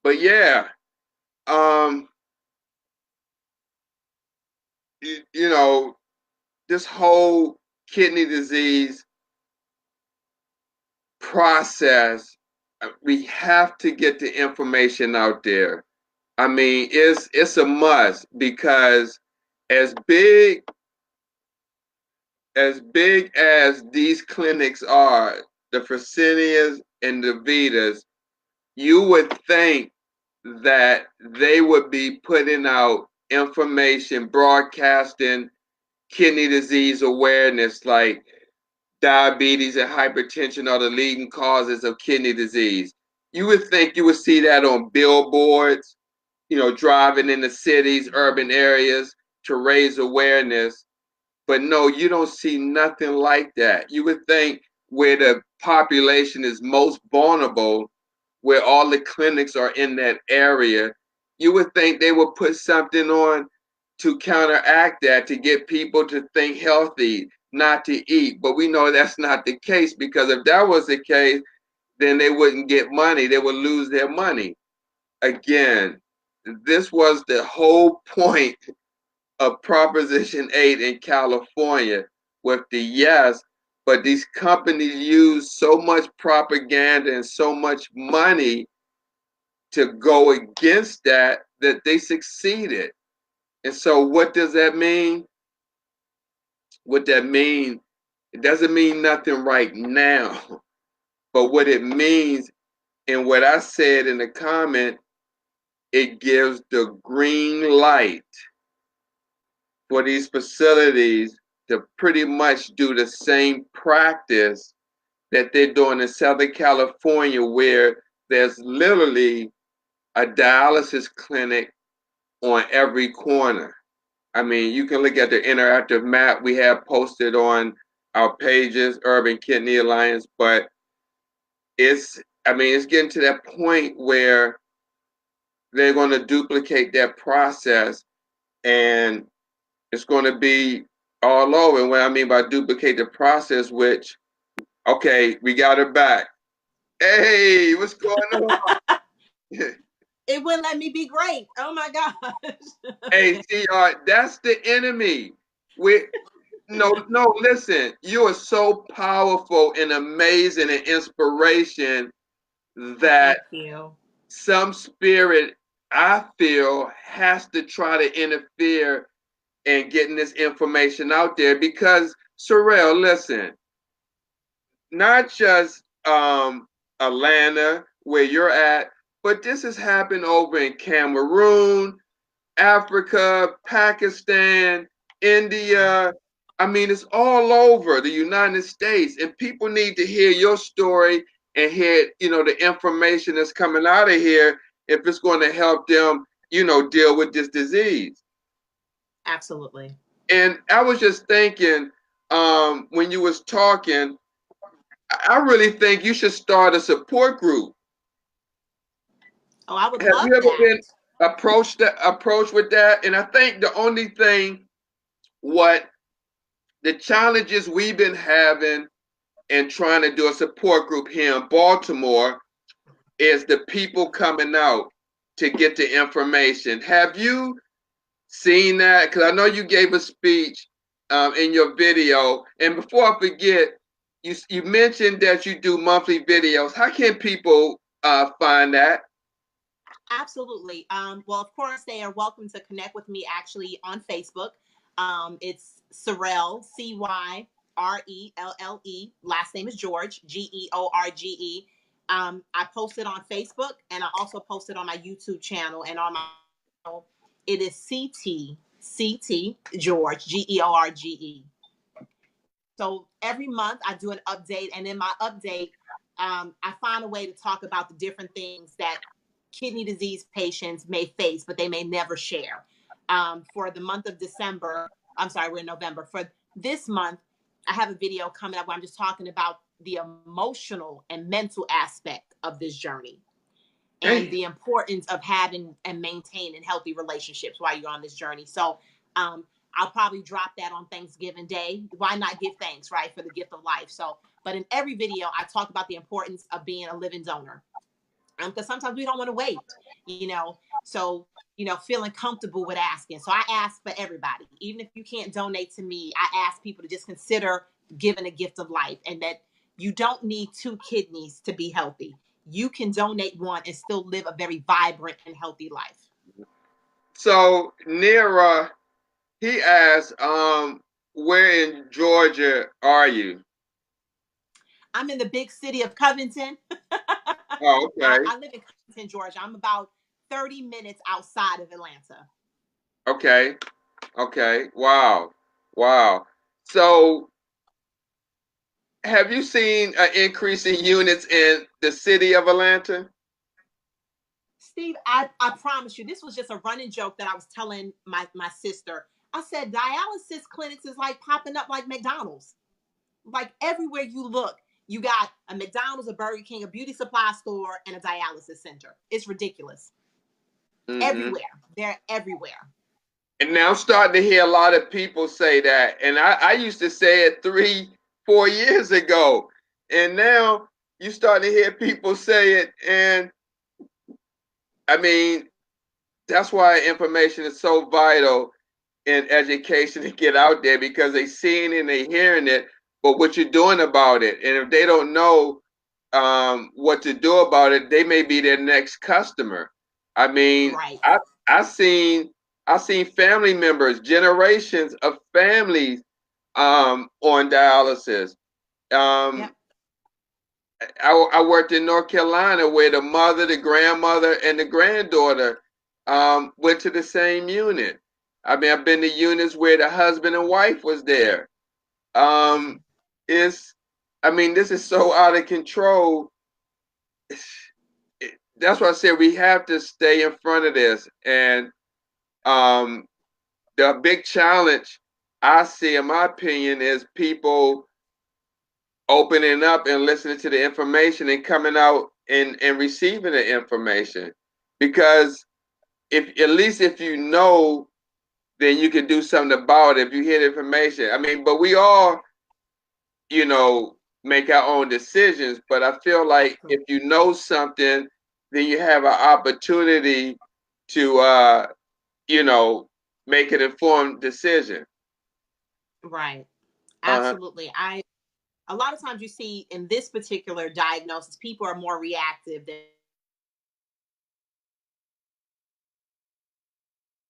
But yeah, um, you know, this whole kidney disease process, we have to get the information out there. I mean, it's a must because as big as these clinics are, the Fresenias and the Vitas, you would think that they would be putting out information, broadcasting kidney disease awareness, like diabetes and hypertension are the leading causes of kidney disease. You would think you would see that on billboards, driving in the cities, urban areas to raise awareness. But no, you don't see nothing like that. You would think where the population is most vulnerable, where all the clinics are in that area, you would think they would put something on to counteract that, to get people to think healthy, not to eat. But we know that's not the case, because if that was the case, then they wouldn't get money. They would lose their money. Again, this was the whole point of Proposition 8 in California with the yes, but these companies use so much propaganda and so much money to go against that they succeeded. And so what does that mean? What that means, it doesn't mean nothing right now, but what it means, and what I said in the comment, it gives the green light for these facilities to pretty much do the same practice that they're doing in Southern California, where there's literally a dialysis clinic on every corner. I mean, you can look at the interactive map we have posted on our pages, Urban Kidney Alliance, but it's getting to that point where they're going to duplicate that process, and it's going to be all over. And what I mean by duplicate the process, which, okay, we got her back. Hey, what's going on? It wouldn't let me be great. Oh my gosh. Hey, TR, that's the enemy. We no, listen, you are so powerful and amazing and inspiration Thank that you. some spirit, I feel, has to try to interfere in getting this information out there, because Cyrelle, listen, not just Atlanta where you're at, but this has happened over in Cameroon, Africa, Pakistan, India. I mean, it's all over the United States, and people need to hear your story and hear, the information that's coming out of here, if it's going to help them, deal with this disease. Absolutely. And I was just thinking, when you was talking, I really think you should start a support group. Oh, I would Have love you ever that. been approached with that? And I think the only thing, what the challenges we've been having and trying to do a support group here in Baltimore is the people coming out to get the information. Have you seen that? Because I know you gave a speech in your video. And before I forget, you mentioned that you do monthly videos. How can people find that? Absolutely. Well, of course, they are welcome to connect with me actually on Facebook. It's Cyrelle, Cyrelle. Last name is George, George. I posted on Facebook, and I also posted on my YouTube channel, and on my channel, it is CT George, George. So every month I do an update, and in my update, I find a way to talk about the different things that kidney disease patients may face, but they may never share. For the month of December, I'm sorry, we're in November. For this month, I have a video coming up where I'm just talking about the emotional and mental aspect of this journey, and Hey, the importance of having and maintaining healthy relationships while you're on this journey. So, I'll probably drop that on Thanksgiving Day. Why not give thanks, right, for the gift of life? So, but in every video, I talk about the importance of being a living donor, because sometimes we don't want to wait, you know. So, feeling comfortable with asking. So I ask for everybody, even if you can't donate to me. I ask people to just consider giving a gift of life, and that you don't need two kidneys to be healthy. You can donate one and still live a very vibrant and healthy life. so Nira, he asked, where in Georgia are you? I'm in the big city of Covington. Oh, okay. I live in Covington, Georgia. I'm about 30 minutes outside of Atlanta. Okay. Okay. Wow. Wow. So, have you seen an increase in units in the city of Atlanta? Steve, I promise you, this was just a running joke that I was telling my sister. I said dialysis clinics is like popping up like McDonald's. Like everywhere you look, you got a McDonald's, a Burger King, a beauty supply store, and a dialysis center. It's ridiculous. Mm-hmm. Everywhere. They're everywhere. And now I'm starting to hear a lot of people say that. And I used to say it 3, 4 years ago. And now you start to hear people say it. And I mean, that's why information is so vital in education to get out there because they seeing it and they hearing it, but what you're doing about it. And if they don't know what to do about it, they may be their next customer. I mean, Right. I seen I seen family members, generations of families on dialysis. Um, Yep. I worked in North Carolina where the mother, the grandmother, and the granddaughter went to the same unit. I mean, I've been to units where the husband and wife was there. Um, it's, I mean, this is so out of control. That's why I said we have to stay in front of this. And um, the big challenge I see, in my opinion, is people opening up and listening to the information and coming out and receiving the information. Because if at least if you know, then you can do something about it. If you hear the information, I mean, but we all, you know, make our own decisions. But I feel like if Absolutely. you know something, then you have an opportunity to, you know, make an informed decision. Right. Uh, Absolutely. I A lot of times you see in this particular diagnosis, people are more reactive than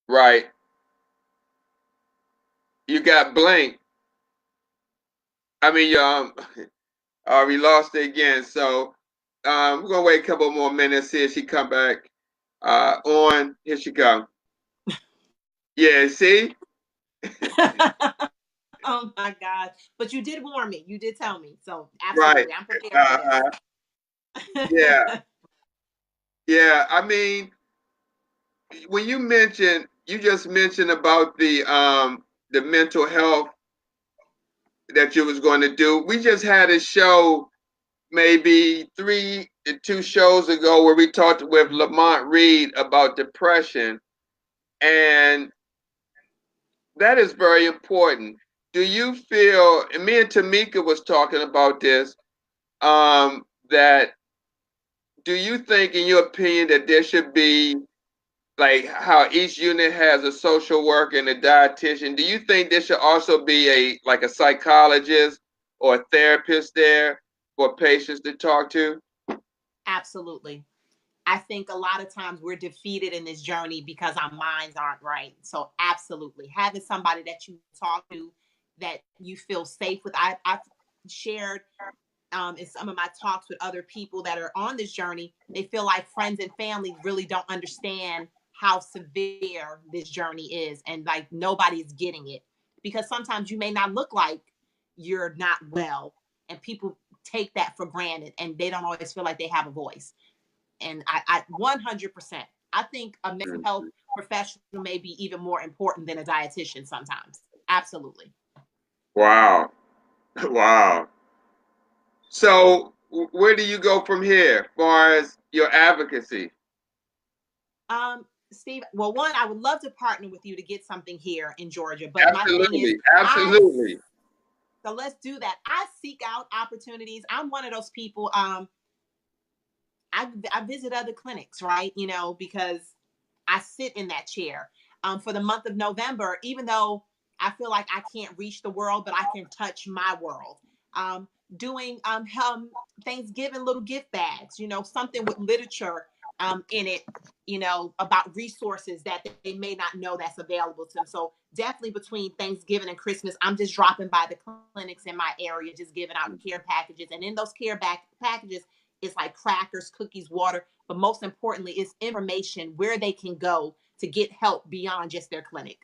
right. You got blank. I mean, we lost it again. So we're gonna wait a couple more minutes. See if she come back on. Here she come. Yeah. See. oh my God. But you did warn me. You did tell me. So Right. absolutely. I'm prepared for Uh, this. yeah. Yeah. I mean, when you just mentioned about the mental health that you was going to do. We just had a show maybe 2 shows ago where we talked with Lamont Reed about depression, and that is very important. Do you feel, and me and Tamika was talking about this, that do you think, in your opinion, that there should be like how each unit has a social worker and a dietitian? Do you think there should also be a psychologist or a therapist there for patients to talk to? Absolutely. I think a lot of times we're defeated in this journey because our minds aren't right. So absolutely. Having somebody that you talk to that you feel safe with. I've shared in some of my talks with other people that are on this journey, they feel like friends and family really don't understand how severe this journey is, and like nobody's getting it because sometimes you may not look like you're not well, and people take that for granted, and they don't always feel like they have a voice. And I 100%, I think a mental health professional may be even more important than a dietitian sometimes. Absolutely. Wow. Wow. So, where do you go from here as far as your advocacy? Steve, well, one, I would love to partner with you to get something here in Georgia, but my thing is, Absolutely. I Absolutely. so let's do that. I seek out opportunities. I'm one of those people. I visit other clinics, right? You know, because I sit in that chair. For the month of November, even though I feel like I can't reach the world, but I can touch my world. Doing Thanksgiving little gift bags, you know, something with literature in it, you know, about resources that they may not know that's available to them. So definitely between Thanksgiving and Christmas, I'm just dropping by the clinics in my area, just giving out care packages. And in those care back packages, It's like crackers, cookies, water, but most importantly, it's information where they can go to get help beyond just their clinic.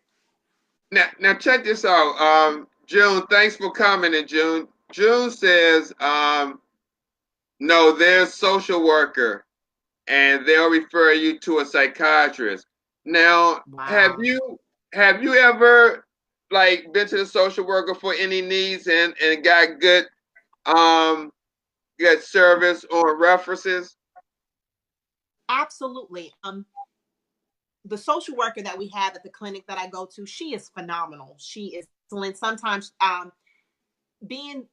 Now check this out. June, thanks for coming. And June says, no, there's social worker, and they'll refer you to a psychiatrist. Now, Wow. have you ever like been to the social worker for any needs and got um good service or references? Absolutely. The social worker that we have at the clinic that I go to, she is phenomenal. She is excellent. Sometimes being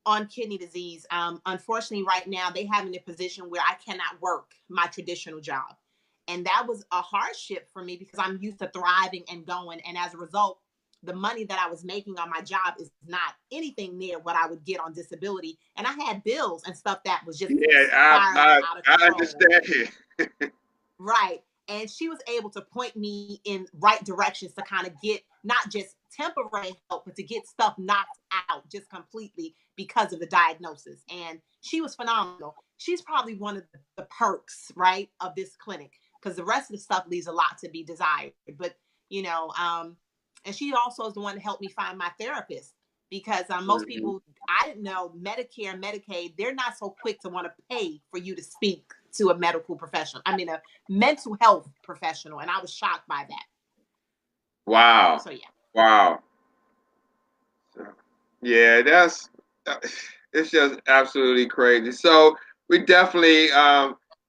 on kidney disease, unfortunately, right now they have me in a position where I cannot work my traditional job. And that was a hardship for me because I'm used to thriving and going. And as a result, the money that I was making on my job is not anything near what I would get on disability. And I had bills and stuff that was just Yeah, spiraling out of I control. understand. Right. And she was able to point me in right directions to kind of get not just temporary help, but to get stuff knocked out just completely because of the diagnosis. And she was phenomenal. She's probably one of the perks, right, of this clinic because the rest of the stuff leaves a lot to be desired. But, you know, and she also is the one to help me find my therapist because most Mhm. people, I didn't know Medicare and Medicaid, they're not so quick to want to pay for you to speak to a medical professional. I mean, a mental health professional. And I was shocked by that. Wow. So, yeah. Wow. Yeah, that's it's just absolutely crazy. So we definitely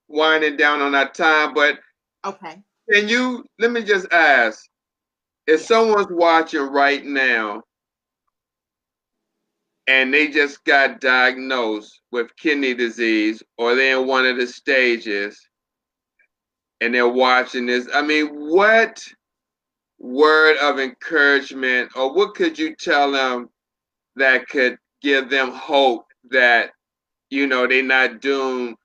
winding down on our time, but Okay. can you let me just ask, if Yes. someone's watching right now and they just got diagnosed with kidney disease or they're in one of the stages and they're watching this, I mean, what word of encouragement or what could you tell them that could give them hope that they're not doomed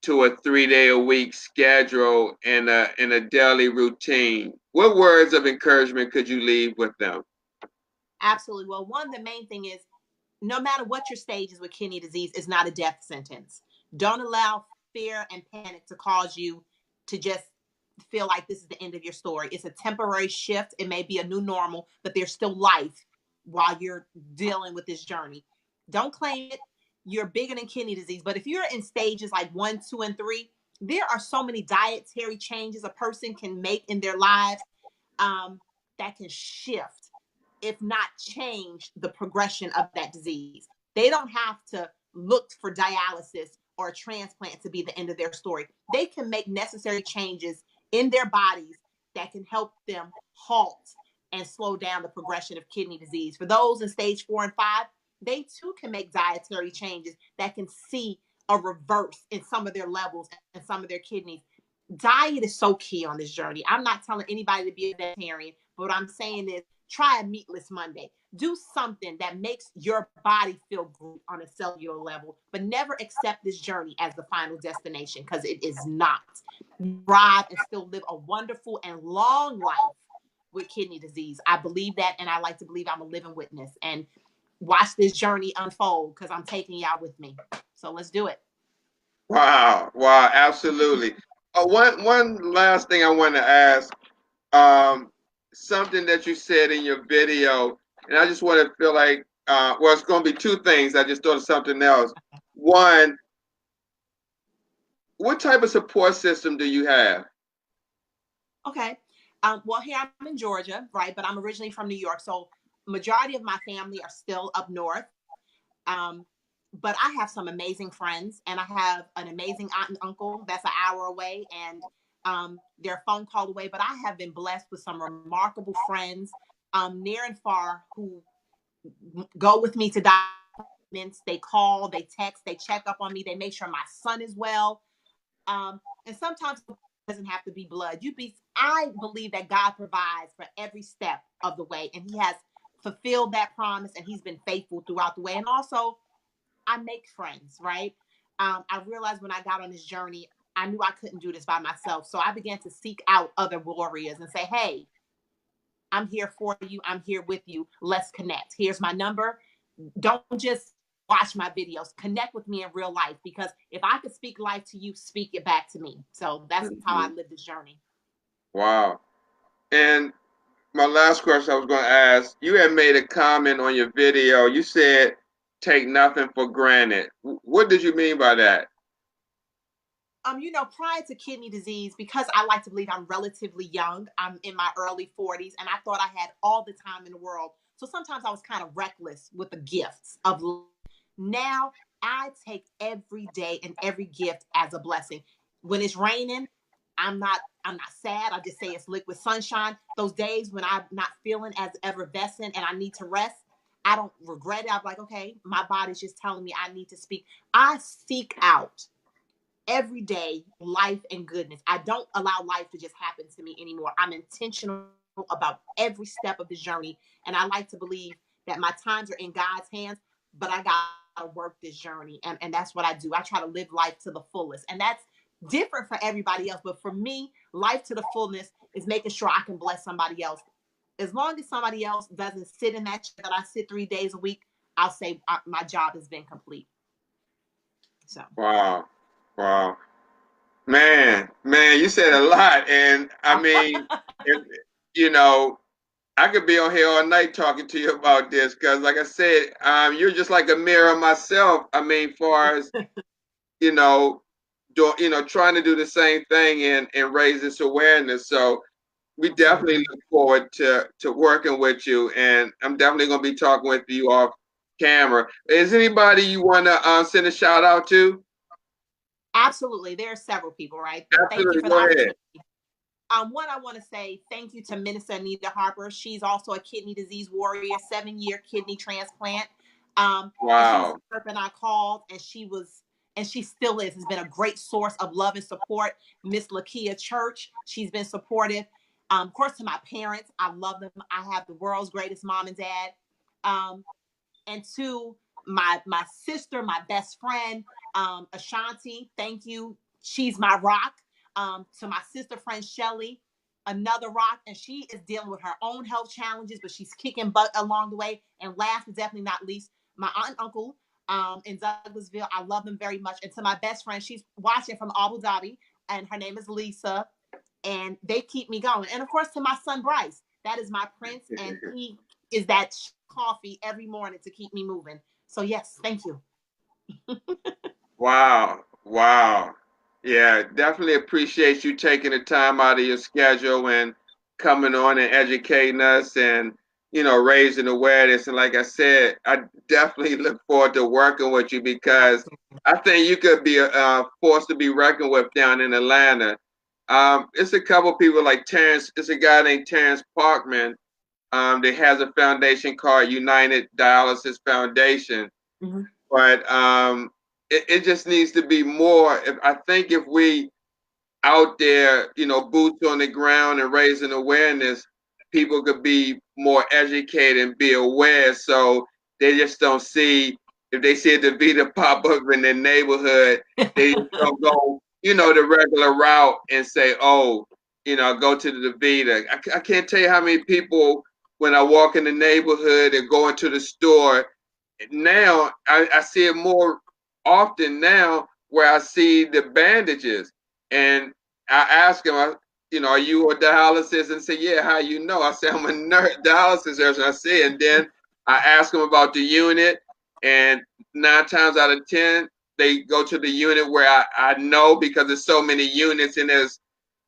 to a 3 day a week schedule and a daily routine? What words of encouragement could you leave with them? Absolutely. Well, the main thing is no matter what your stage is with kidney disease, it's not a death sentence. Don't allow fear and panic to cause you to just feel like this is the end of your story. It's a temporary shift. It may be a new normal, but there's still life while you're dealing with this journey. Don't claim it. You're bigger than kidney disease. But if you're in stages like 1, 2, and 3, there are so many dietary changes a person can make in their lives um, that can shift, if not change, the progression of that disease. They don't have to look for dialysis or a transplant to be the end of their story. They can make necessary changes in their bodies that can help them halt and slow down the progression of kidney disease. For those in stage 4 and 5, they too can make dietary changes that can see a reverse in some of their levels and some of their kidneys. Diet is so key on this journey. I'm not telling anybody to be a vegetarian, but what I'm saying is try a meatless Monday. Do something that makes your body feel great on a cellular level, but never accept this journey as the final destination because it is not. Thrive and still live a wonderful and long life with kidney disease. I believe that, and I like to believe I'm a living witness. And watch this journey unfold because I'm taking y'all with me. So let's do it. Wow, wow, absolutely. One last thing I want to ask, um, something that you said in your video, and I just want to feel like, well, it's going to be two things. I just thought of something else. One, what type of support system do you have? Okay. Well, here I'm in Georgia, right? But I'm originally from New York. So majority of my family are still up north. Um, but I have some amazing friends, and I have an amazing aunt and uncle that's an hour away, and they're a phone call away. But I have been blessed with some remarkable friends, near and far, who go with me to documents. They call, they text, they check up on me, they make sure my son is well. And sometimes it doesn't have to be blood. I believe that God provides for every step of the way, and He has fulfilled that promise, and He's been faithful throughout the way. And also, I make friends, right? I realized when I got on this journey, I knew I couldn't do this by myself. So I began to seek out other warriors and say, hey, I'm here for you. I'm here with you. Let's connect. Here's my number. Don't just watch my videos, connect with me in real life, because if I could speak life to you, speak it back to me. So that's how I Mhm. live this journey. Wow. And my last question I was going to ask, you had made a comment on your video. You said, take nothing for granted. What did you mean by that? Prior to kidney disease, because I like to believe I'm relatively young, I'm in my early 40s, and I thought I had all the time in the world. So sometimes I was kind of reckless with the gifts of life. Now I take every day and every gift as a blessing. When it's raining, I'm not sad. I just say it's liquid sunshine. Those days when I'm not feeling as effervescent and I need to rest, I don't regret it. I'm like, okay, my body's just telling me I need to speak. I seek out every day life and goodness. I don't allow life to just happen to me anymore. I'm intentional about every step of the journey. And I like to believe that my times are in God's hands, but I got to work this journey. And that's what I do. I try to live life to the fullest. And that's different for everybody else. But for me, life to the fullness is making sure I can bless somebody else. As long as somebody else doesn't sit in that chair that I sit 3 days a week, I'll say my job has been complete. So. Wow. Wow. Man, you said a lot. And I mean, if, you know, I could be on here all night talking to you about this because, like I said, you're just like a mirror of myself. I mean, far as you know, trying to do the same thing and raise this awareness. So we definitely Absolutely. look forward to working with you, and I'm definitely going to be talking with you off camera. Is anybody you want to send a shout out to? Absolutely. There are several people, right? But thank you Absolutely. for the Go ahead. opportunity. One, I want to say thank you to Minister Anita Harper. She's also a kidney disease warrior, 7-year kidney transplant. And she was Wow. the person I called, and she still is, has been a great source of love and support. Miss Lakia Church, she's been supportive. Of course, to my parents, I love them. I have the world's greatest mom and dad. Um, and to my sister, my best friend, Ashanti. Thank you. She's my rock. To my sister friend Shelly, another rock, and she is dealing with her own health challenges, but she's kicking butt along the way. And last but definitely not least, my aunt and uncle in Douglasville. I love them very much. And to my best friend, she's watching from Abu Dhabi, and her name is Lisa, and they keep me going. And of course, to my son Bryce, that is my prince, and he is that coffee every morning to keep me moving. So yes, thank you. Wow. Wow. Yeah, definitely appreciate you taking the time out of your schedule and coming on and educating us and, raising awareness. And like I said, I definitely look forward to working with you because Absolutely. I think you could be a force to be reckoned with down in Atlanta. It's a couple people like Terrence. It's a guy named Terrence Parkman that has a foundation called United Dialysis Foundation, Mm-hmm. but it just needs to be more. I think if we out there, boots on the ground and raising awareness, people could be more educated and be aware. So they just don't see, if they see a DaVita pop up in their neighborhood, they just don't go, the regular route and say, oh, go to the DaVita. I can't tell you how many people, when I walk in the neighborhood and go into the store, now I see it more often now where I see the bandages. And I ask him, are you a dialysis? And say, yeah, how you know? I say, I'm a dialysis nurse. And I say, and then I ask them about the unit. And 9 times out of 10, they go to the unit where I know because there's so many units. And there's,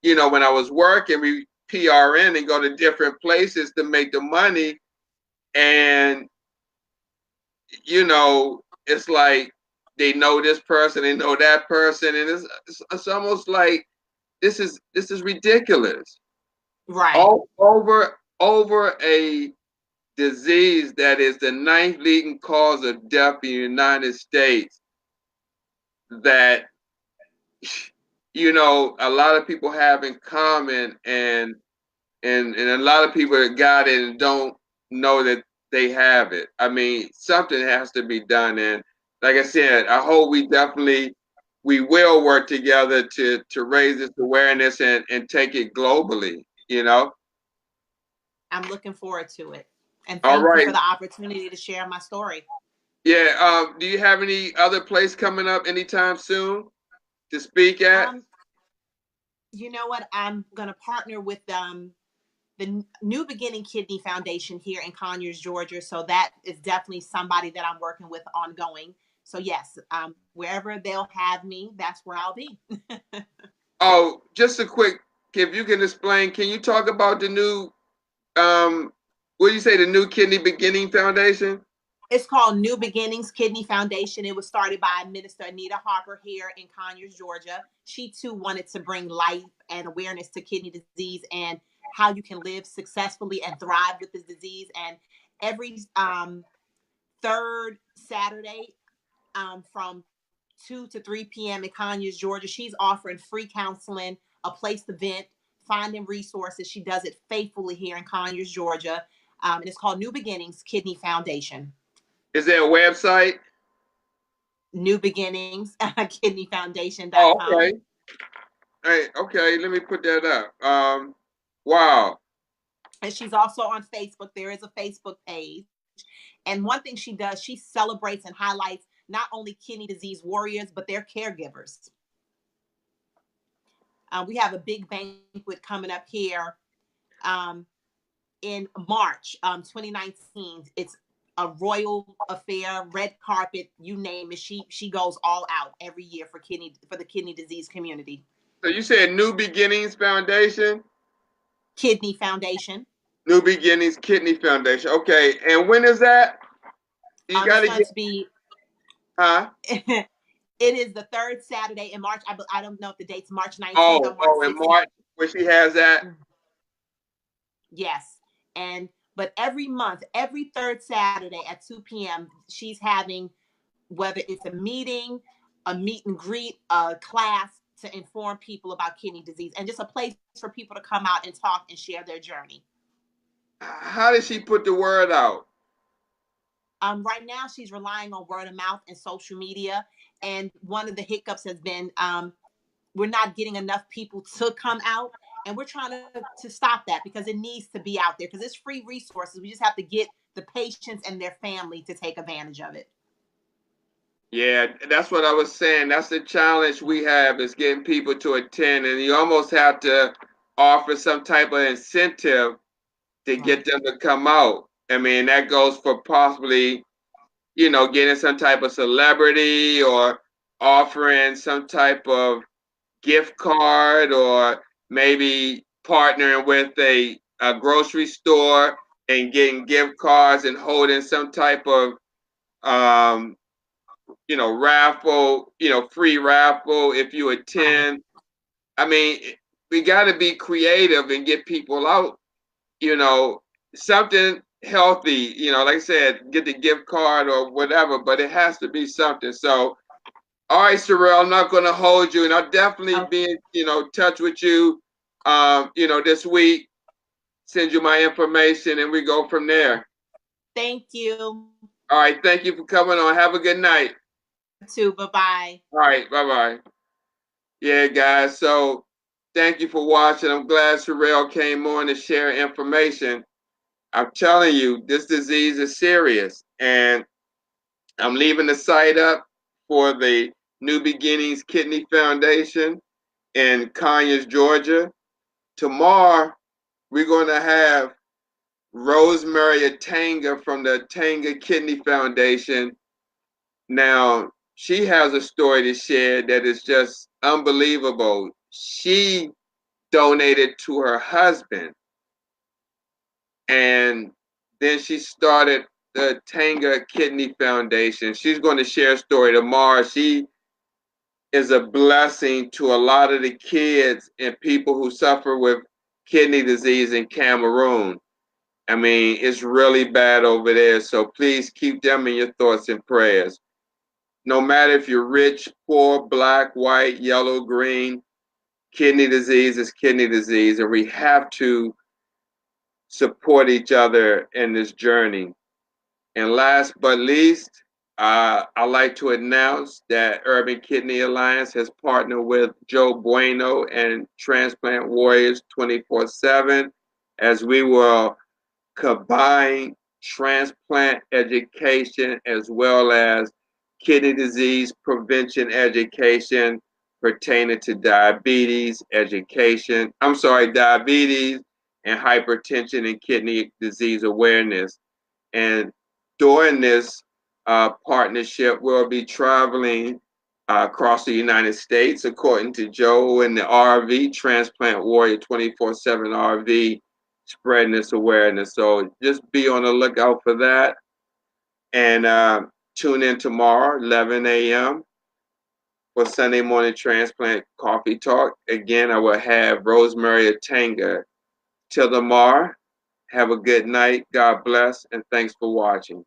when I was working, we PRN and go to different places to make the money. And it's like they know this person, they know that person, and it's almost like this is ridiculous. Right. All over a disease that is the ninth leading cause of death in the United States. That a lot of people have in common, and a lot of people that got it and don't know that they have it. I mean, something has to be done. And like I said, I hope we will work together to raise this awareness and take it globally. I'm looking forward to it. And All thank you right. for the opportunity to share my story. Yeah. Do you have any other place coming up anytime soon to speak at? Um, you know what? I'm gonna partner with the New Beginning Kidney Foundation here in Conyers, Georgia. So that is definitely somebody that I'm working with ongoing. So yes, wherever they'll have me, that's where I'll be. Oh, just a quick, if you can explain, can you talk about the new, what do you say, the New Kidney Beginning Foundation? It's called New Beginnings Kidney Foundation. It was started by Minister Anita Harper here in Conyers, Georgia. She too wanted to bring life and awareness to kidney disease and how you can live successfully and thrive with this disease. And every third Saturday from 2 to 3 p.m. in Conyers, Georgia, she's offering free counseling, a place to vent, finding resources. She does it faithfully here in Conyers, Georgia. And it's called New Beginnings Kidney Foundation. Is there a website? New Beginnings, Oh, kidneyfoundation.com. okay. Hey, okay, let me put that up. Wow. And she's also on Facebook. There is a Facebook page. And one thing she does, she celebrates and highlights not only kidney disease warriors, but their caregivers. We have a big banquet coming up here um, in March 2019. It's a royal affair, red carpet, you name it. She goes all out every year for the kidney disease community. So you said New Beginnings Foundation? Kidney Foundation. New Beginnings Kidney Foundation. Okay, and when is that? You got It's to going get, to be. huh? It is the third Saturday in March. I don't know if the date's March 19th or Oh, March oh, in 16th. March, where she has that? Yes. And but every month, every third Saturday at 2 p.m., she's having, whether it's a meeting, a meet and greet, a class to inform people about kidney disease, and just a place for people to come out and talk and share their journey. How did she put the word out? Right now, she's relying on word of mouth and social media. And one of the hiccups has been we're not getting enough people to come out, and we're trying to stop that because it needs to be out there because it's free resources. We just have to get the patients and their family to take advantage of it. Yeah, that's what I was saying. That's the challenge we have is getting people to attend, and you almost have to offer some type of incentive to get Right. them to come out. I mean, that goes for possibly, you know, getting some type of celebrity or offering some type of gift card or maybe partnering with a grocery store and getting gift cards and holding some type of um, raffle, free raffle if you Right. attend. I mean, we got to be creative and get people out, you know, something healthy, like I said, get the gift card or whatever, but it has to be something. So, all right, Cyrelle, I'm not going to hold you, and I'll definitely Okay. be in, touch with you, this week, send you my information, and we go from there. Thank you. All right, thank you for coming on. Have a good night. You too. Bye bye. All right, bye-bye. Yeah, guys. So thank you for watching. I'm glad Cyrelle came on to share information. I'm telling you, this disease is serious. And I'm leaving the site up for the New Beginnings Kidney Foundation in Conyers, Georgia. Tomorrow, we're going to have Rosemary Atanga from the Atanga Kidney Foundation. Now, she has a story to share that is just unbelievable. She donated to her husband, and then she started the Tanga Kidney Foundation. She's going to share a story tomorrow. She is a blessing to a lot of the kids and people who suffer with kidney disease in Cameroon. I mean, it's really bad over there. So please keep them in your thoughts and prayers. No matter if you're rich, poor, black, white, yellow, green, kidney disease is kidney disease, and we have to support each other in this journey. And last but least, I'd like to announce that Urban Kidney Alliance has partnered with Joe Bueno and Transplant Warriors 24/7 as we will combine transplant education, as well as kidney disease prevention education pertaining to diabetes education. I'm sorry, diabetes and hypertension and kidney disease awareness. And during this partnership, we'll be traveling across the United States, according to Joe in the RV, Transplant Warrior 24/7 RV, spreading this awareness. So just be on the lookout for that. And tune in tomorrow, 11 a.m., for Sunday morning transplant coffee talk. Again, I will have Rosemary Atanga. Till tomorrow, have a good night. God bless, and thanks for watching.